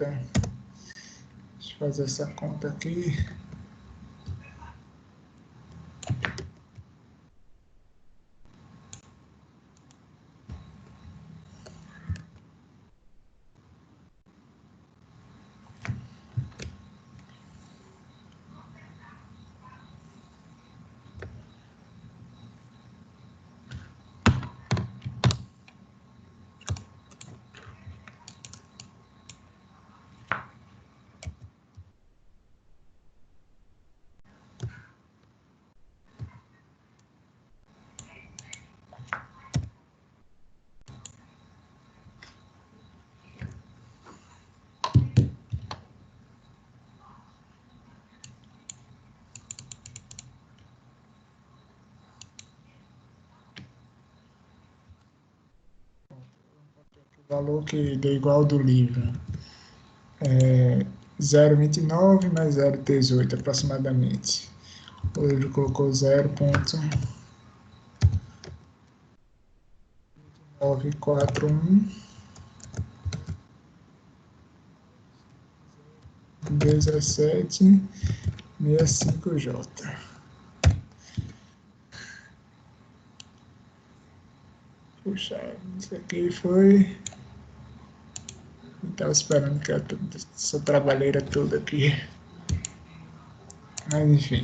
Deixa eu fazer essa conta aqui. O valor que deu igual ao do livro. 0,29 mais 0,18 aproximadamente. O livro colocou 0,941 17,65J. Puxa, isso aqui foi... Estava esperando que essa trabalheira toda aqui. Mas enfim.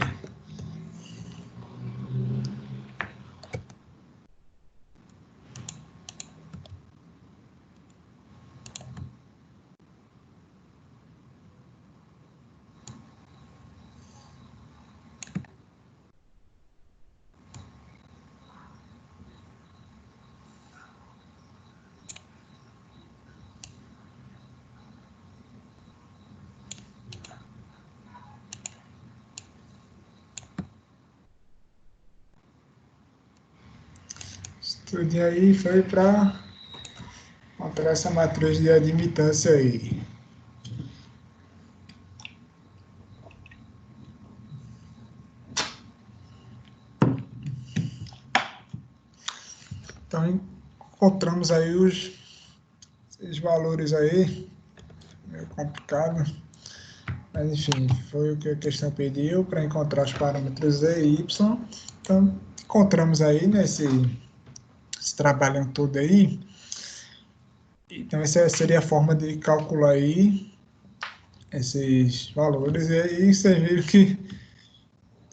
Estude aí foi para encontrar essa matriz de admitância aí. Então, encontramos aí esses valores aí, meio complicado, mas enfim, foi o que a questão pediu para encontrar os parâmetros Z e Y. Então, encontramos aí nesse trabalho todo aí. Então, essa seria a forma de calcular aí esses valores. E aí vocês viram que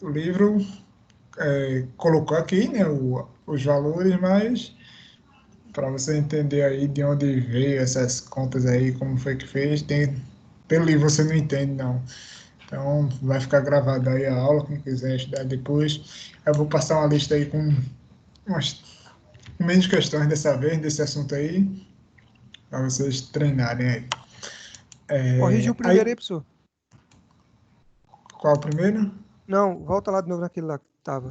o livro colocou aqui, né, os valores, mas para você entender aí de onde veio essas contas aí, como foi que fez, pelo livro você não entende, não. Então, vai ficar gravada aí a aula, quem quiser estudar depois. Eu vou passar uma lista aí com menos questões dessa vez, desse assunto aí, para vocês treinarem aí. Corrige o primeiro aí, professor. Qual o primeiro? Não, volta lá de novo naquele lá que tava.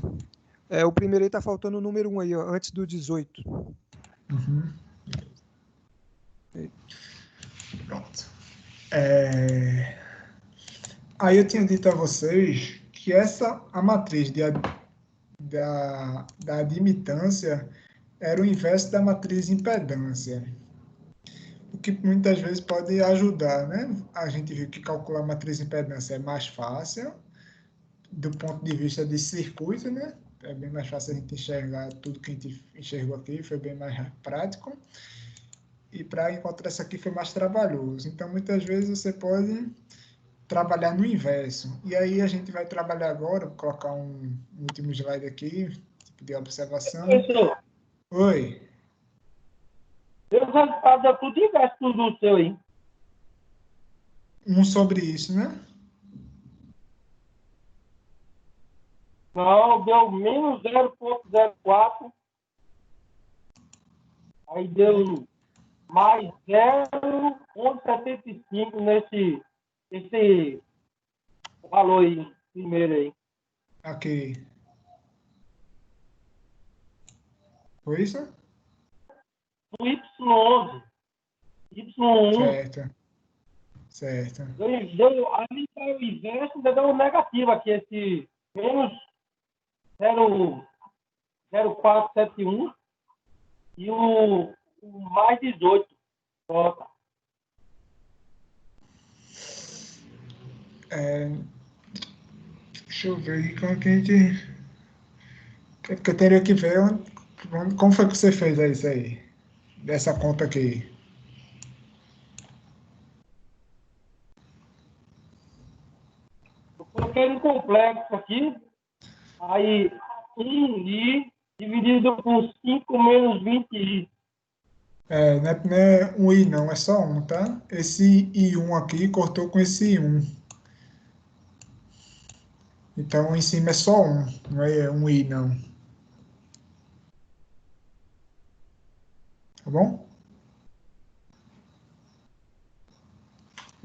O primeiro aí tá faltando o número 1 aí, ó, antes do 18. Uhum. Pronto. Aí eu tinha dito a vocês que a matriz da admitância era o inverso da matriz impedância, o que muitas vezes pode ajudar, né? A gente viu que calcular a matriz impedância é mais fácil, do ponto de vista de circuito, né? É bem mais fácil a gente enxergar tudo que a gente enxergou aqui, foi bem mais prático. E para encontrar isso aqui foi mais trabalhoso. Então, muitas vezes você pode trabalhar no inverso. E aí a gente vai trabalhar agora, vou colocar um último slide aqui, tipo de observação. Professor, Oi. eu já fazia tudo inverso do seu aí. Um sobre isso, né? Não, deu menos 0,04. Aí deu mais 0,75 esse valor aí, primeiro aí. Aqui. Foi isso? O Y11. Y1. Certo. Certo. Ali tá o inverso, ainda deu um negativo aqui, esse menos 0,0471. e o mais 18. Coloca. Deixa eu ver aqui como que a gente... É porque eu teria que ver como foi que você fez isso aí, dessa conta aqui. Eu coloquei no complexo aqui, aí 1i dividido por 5 menos 20i. Não é um I não, é só um, tá? Esse I1 aqui cortou com esse I1. Então, em cima é só um, não é um I não. Tá bom?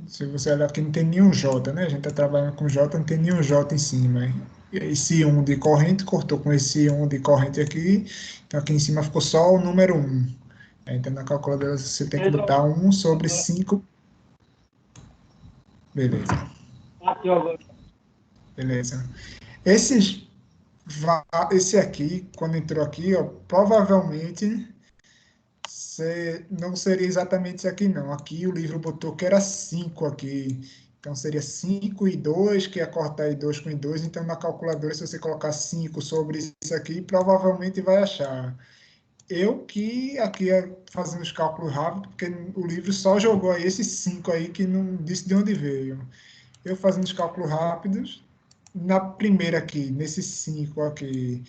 Se você olhar aqui, não tem nenhum J, né? A gente está trabalhando com J, não tem nenhum J em cima. E esse 1 de corrente cortou com esse 1 de corrente aqui. Então, aqui em cima ficou só o número 1. Então, na calculadora, você tem que botar 1 sobre 5. Beleza. Aqui, ó. Beleza. Esse aqui, quando entrou aqui, ó, provavelmente não seria exatamente isso aqui, não. Aqui o livro botou que era 5 aqui. Então seria 5 e 2, que ia cortar e 2 com e 2. Então na calculadora, se você colocar 5 sobre isso aqui, provavelmente vai achar. Eu que aqui ia fazendo os cálculos rápidos, porque o livro só jogou aí esses 5 aí que não disse de onde veio. Eu fazendo os cálculos rápidos, na primeira aqui, nesses 5 aqui,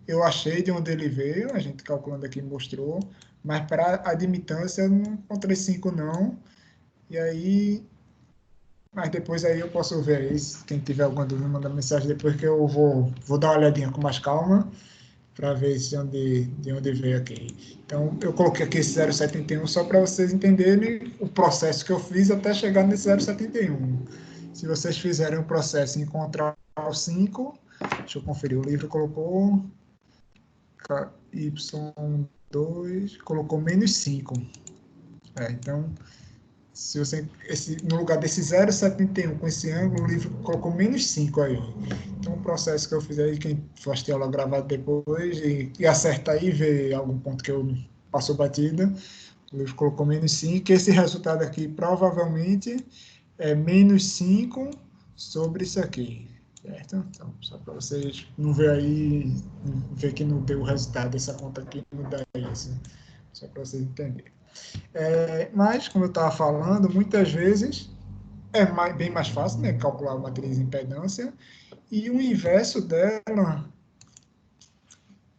eu achei de onde ele veio, a gente calculando aqui mostrou, mas para a admitância eu não encontrei 5 não, e aí, mas depois aí eu posso ver isso, quem tiver alguma dúvida, manda mensagem depois que eu vou dar uma olhadinha com mais calma, para ver de onde veio aqui. Então, eu coloquei aqui esse 0,71 só para vocês entenderem o processo que eu fiz até chegar nesse 0,71. Se vocês fizerem o processo e encontrar o 5, deixa eu conferir, o livro colocou y2, colocou menos 5. Então, se você, no lugar desse 0,71 com esse ângulo, o livro colocou menos 5 aí. Então, o processo que eu fiz aí, quem for assistir a aula gravada depois e acerta aí, ver algum ponto que eu passou batida, o livro colocou menos 5, esse resultado aqui provavelmente é menos 5 sobre isso aqui, certo? Então, só para vocês não ver aí, ver que não deu o resultado dessa conta aqui, não dá isso, só para vocês entenderem. Mas, como eu estava falando, muitas vezes bem mais fácil, né, calcular a matriz de impedância, e o inverso dela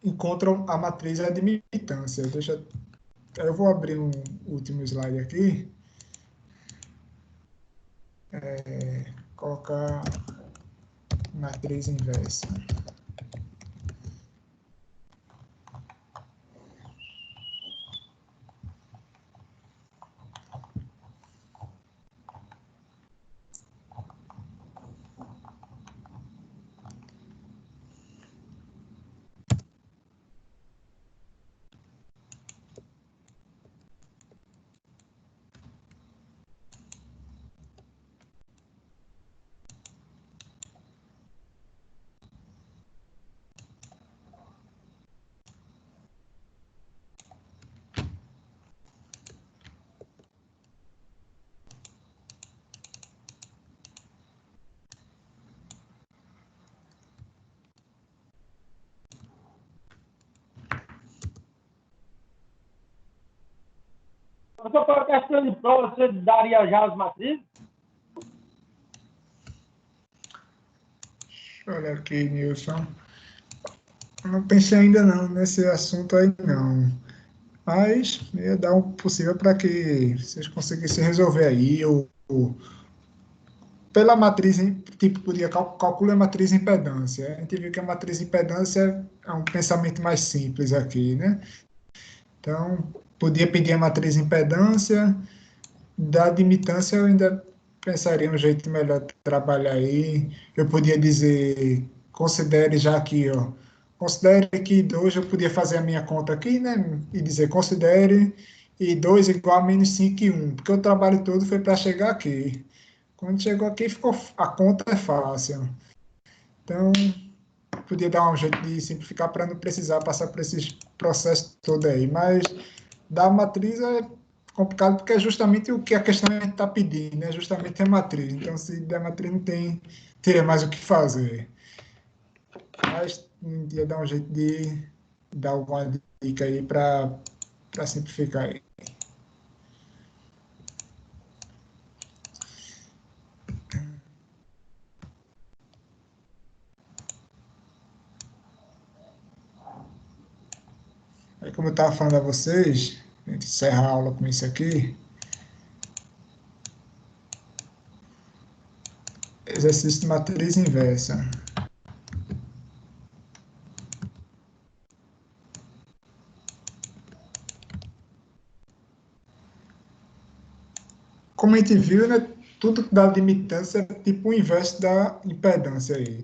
encontra a matriz de admitância. Eu vou abrir um último slide aqui, colocar matriz inversa. Só para a questão de prova, você daria já as matrizes? Olha aqui, Nilson. Eu não pensei ainda não nesse assunto aí, não. Mas ia dar um possível para que vocês conseguissem resolver aí. Pela matriz, tipo, podia calcular a matriz impedância. A gente viu que a matriz impedância é um pensamento mais simples aqui, né? Então, podia pedir a matriz impedância, da admitância eu ainda pensaria um jeito melhor de trabalhar aí. Eu podia dizer, considere já aqui, ó, considere que 2, eu podia fazer a minha conta aqui, né? E dizer, considere e 2 igual a menos 5 e 1, porque o trabalho todo foi para chegar aqui. Quando chegou aqui, a conta é fácil. Então, podia dar um jeito de simplificar para não precisar passar por esses processos todos aí, mas da matriz é complicado porque é justamente o que a questão está pedindo, né? Justamente a matriz. Então, se der matriz, não teria mais o que fazer. Mas um dia dar um jeito de dar alguma dica aí para simplificar aí. Aí, como eu estava falando a vocês, a gente encerra a aula com isso aqui. Exercício de matriz inversa. Como a gente viu, né, tudo que dá limitância é tipo o inverso da impedância aí.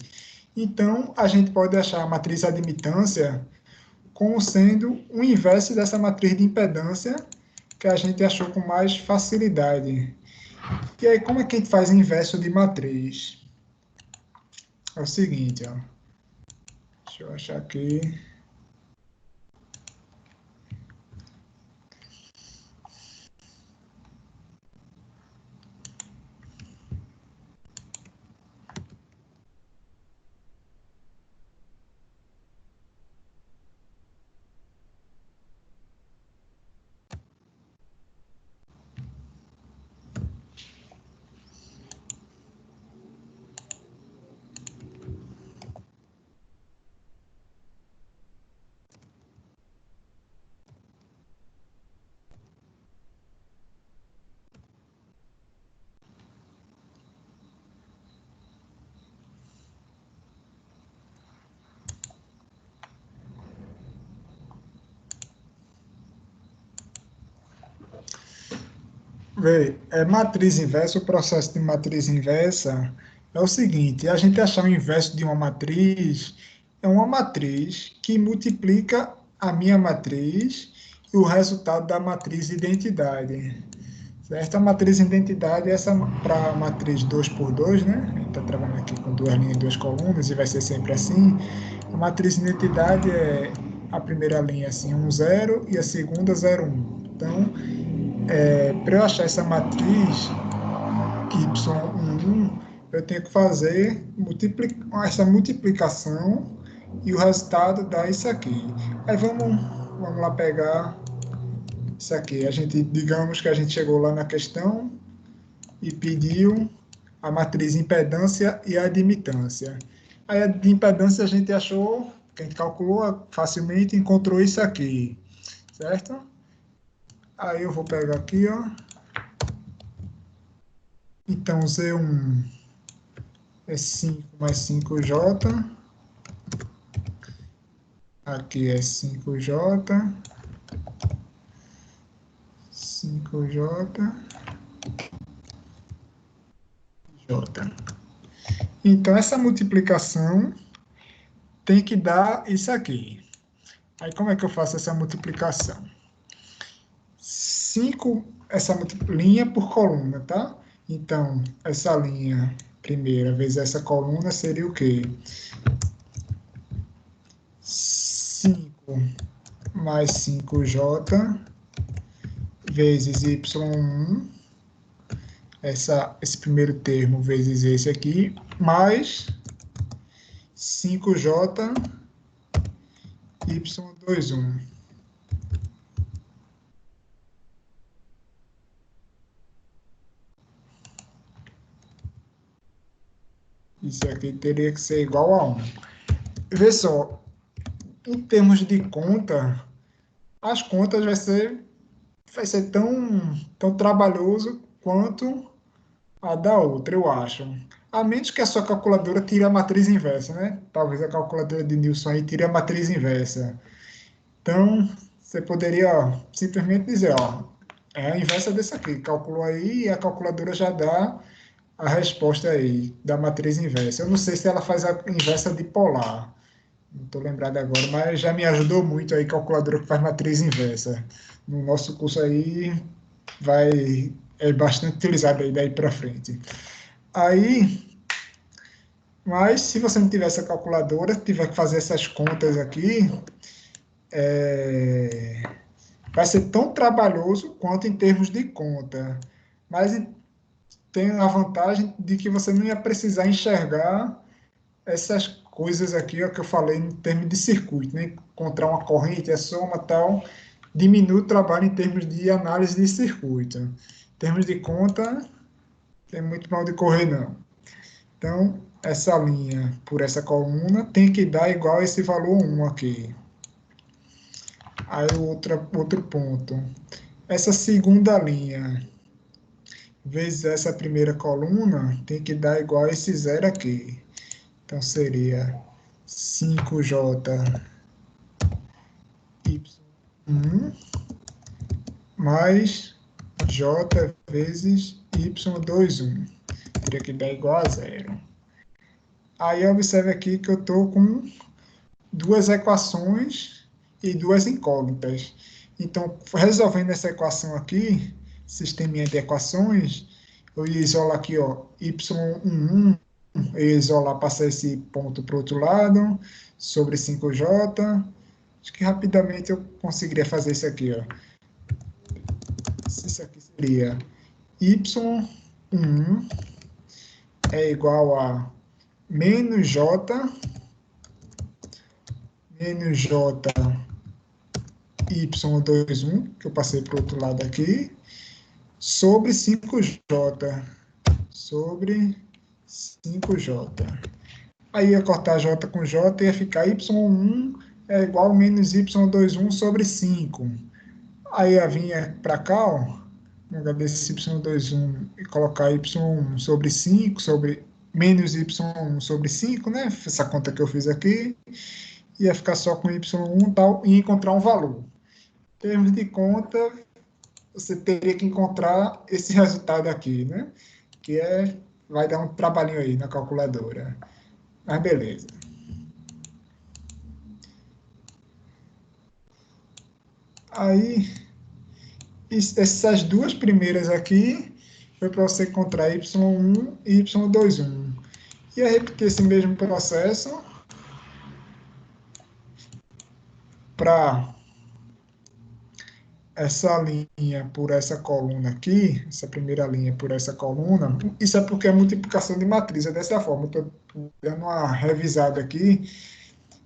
Então, a gente pode achar a matriz admitância como sendo o inverso dessa matriz de impedância que a gente achou com mais facilidade. E aí, como é que a gente faz inverso de matriz? É o seguinte, ó. Deixa eu achar aqui. Vê, matriz inversa, o processo de matriz inversa é o seguinte, a gente achar o inverso de uma matriz é uma matriz que multiplica a minha matriz e o resultado da matriz identidade. Certo? A matriz identidade é essa para a matriz 2 por 2, né? A gente está trabalhando aqui com duas linhas e duas colunas e vai ser sempre assim. A matriz identidade é a primeira linha assim, 1, 0 e a segunda 0, 1. Então, para eu achar essa matriz y11, eu tenho que fazer essa multiplicação e o resultado dá isso aqui. Aí vamos lá pegar isso aqui. Digamos que a gente chegou lá na questão e pediu a matriz impedância e a admitância. Aí a de impedância a gente achou, que a gente calculou facilmente, encontrou isso aqui, certo? Aí eu vou pegar aqui, ó. Então, Z1 é 5 mais 5J. Aqui é 5J. 5J. J. Então, essa multiplicação tem que dar isso aqui. Aí, como é que eu faço essa multiplicação? 5, essa linha por coluna, tá? Então, essa linha primeira vezes essa coluna seria o quê? 5 mais 5J vezes Y1, esse primeiro termo vezes esse aqui, mais 5J Y21. Isso aqui teria que ser igual a 1. Vê só, em termos de conta, as contas vai ser tão trabalhoso quanto a da outra, eu acho. A menos que a sua calculadora tire a matriz inversa, né? Talvez a calculadora de Nilson aí tire a matriz inversa. Então, você poderia simplesmente dizer, ó, é a inversa desse aqui. Calculou aí e a calculadora já dá a resposta aí da matriz inversa. Eu não sei se ela faz a inversa de polar. Não estou lembrado agora, mas já me ajudou muito aí, calculadora que faz matriz inversa. No nosso curso aí é bastante utilizado aí daí para frente. Aí, Mas, se você não tiver essa calculadora, tiver que fazer essas contas aqui, vai ser tão trabalhoso quanto em termos de conta. Mas tem a vantagem de que você não ia precisar enxergar essas coisas aqui, ó, que eu falei em termos de circuito, né? Encontrar uma corrente, a soma tal, diminui o trabalho em termos de análise de circuito. Em termos de conta, tem muito para onde correr, não. Então, essa linha por essa coluna tem que dar igual a esse valor 1 aqui. Aí, outro ponto. Essa segunda linha vezes essa primeira coluna tem que dar igual a esse zero aqui. Então, seria 5J y1 mais J vezes y21. Teria que dar igual a zero. Aí, observe aqui que eu estou com duas equações e duas incógnitas. Então, resolvendo essa equação aqui, sisteminha de equações, eu ia isolar aqui, ó, y11, eu ia isolar, passar esse ponto para o outro lado, sobre 5J. Acho que rapidamente eu conseguiria fazer isso aqui, ó. Isso aqui seria y1 é igual a menos j y21, que eu passei para o outro lado aqui, sobre 5J. Sobre 5J. Aí ia cortar J com J e ia ficar y1 é igual a menos y21 sobre 5. Aí ia vir para cá, ó, no lugar desse y21 e colocar y1 sobre 5, sobre menos y1 sobre 5, né? Essa conta que eu fiz aqui. Ia ficar só com y1 e tal, e encontrar um valor. Em termos de conta, você teria que encontrar esse resultado aqui, né? Que vai dar um trabalhinho aí na calculadora. Mas beleza. Aí, essas duas primeiras aqui, foi para você encontrar y1 e y21. Ia repetir esse mesmo processo para essa linha por essa coluna aqui, essa primeira linha por essa coluna, isso é porque a multiplicação de matriz é dessa forma. Estou dando uma revisada aqui,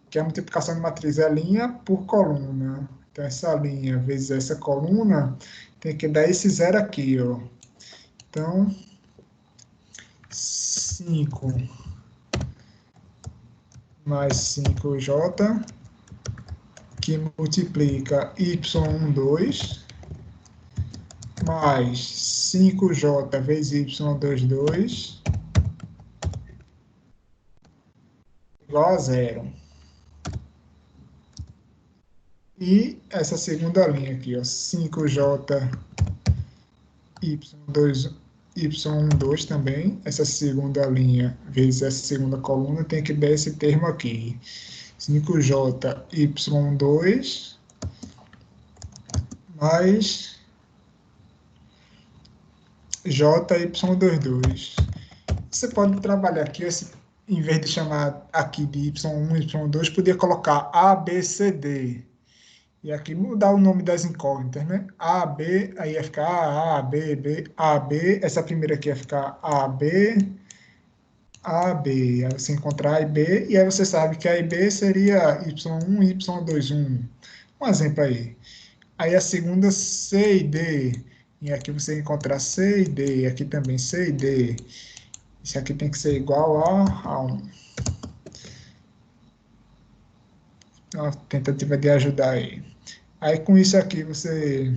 que a multiplicação de matriz é linha por coluna. Então, essa linha vezes essa coluna tem que dar esse zero aqui, ó. Então, 5 mais 5J, que multiplica y12, mais 5J vezes y22, igual a zero. E essa segunda linha aqui, ó, 5J y12 também, essa segunda linha vezes essa segunda coluna tem que dar esse termo aqui. 5J y2 mais J y22. Você pode trabalhar aqui, em vez de chamar aqui de y1 e y2, podia colocar A, B, C, D. E aqui mudar o nome das incógnitas, né? A, B, aí ia ficar A, B, B, A, B. Essa primeira aqui ia ficar A, B, A, B. Aí você encontrar A e B, e aí você sabe que A e B seria y1 e y21. Um exemplo aí. Aí a segunda, C e D. E aqui você encontrar C e D. Aqui também C e D. Isso aqui tem que ser igual a 1. Uma tentativa de ajudar aí. Aí com isso aqui você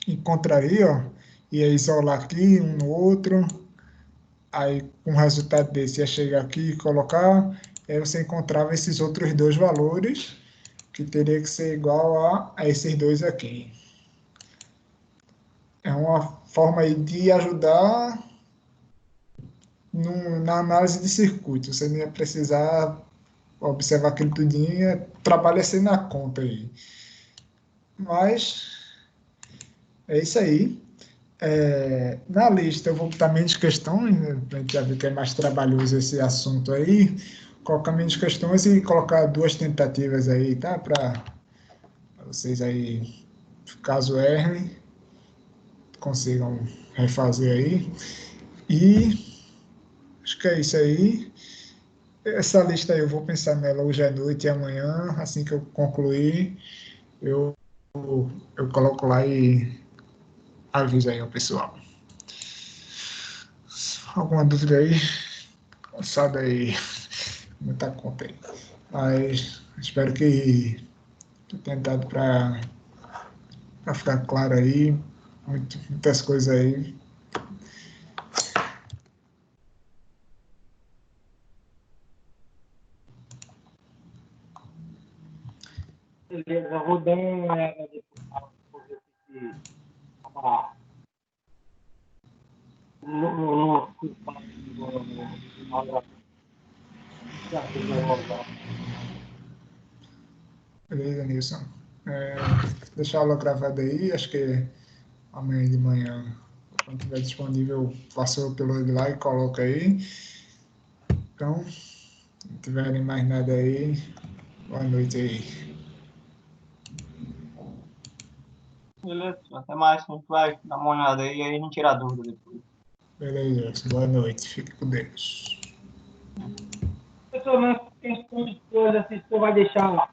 encontraria, ó, ia isolar aqui um no outro. Aí com o resultado desse ia chegar aqui e colocar. Aí você encontrava esses outros dois valores, que teria que ser igual a esses dois aqui. É uma forma aí de ajudar na análise de circuito. Você não ia precisar observar aquilo tudinho, trabalha assim na conta aí. Mas é isso aí. Na lista eu vou botar menos questões, né, para a gente já ver que é mais trabalhoso esse assunto aí. Colocar menos questões e colocar 2 tentativas aí, tá? Para vocês aí, caso errem, consigam refazer aí. E acho que é isso aí. Essa lista aí eu vou pensar nela hoje à noite e amanhã, assim que eu concluir, eu, eu coloco lá e aviso aí ao pessoal. Alguma dúvida aí? Moçada aí, muita conta aí. Mas espero que tenha dado para ficar claro aí, muitas coisas aí. Beleza, eu vou dar uma olhada depois Beleza, Nilson. Deixar a aula gravada aí, acho que amanhã de manhã, quando estiver disponível, faça o upload lá e coloca aí. Então, se não tiverem mais nada aí, boa noite aí. Beleza, até mais. A gente vai dar uma olhada aí e aí a gente tira a dúvida depois. Beleza, boa noite. Fique com Deus. eu não tem coisas assim, você vai deixar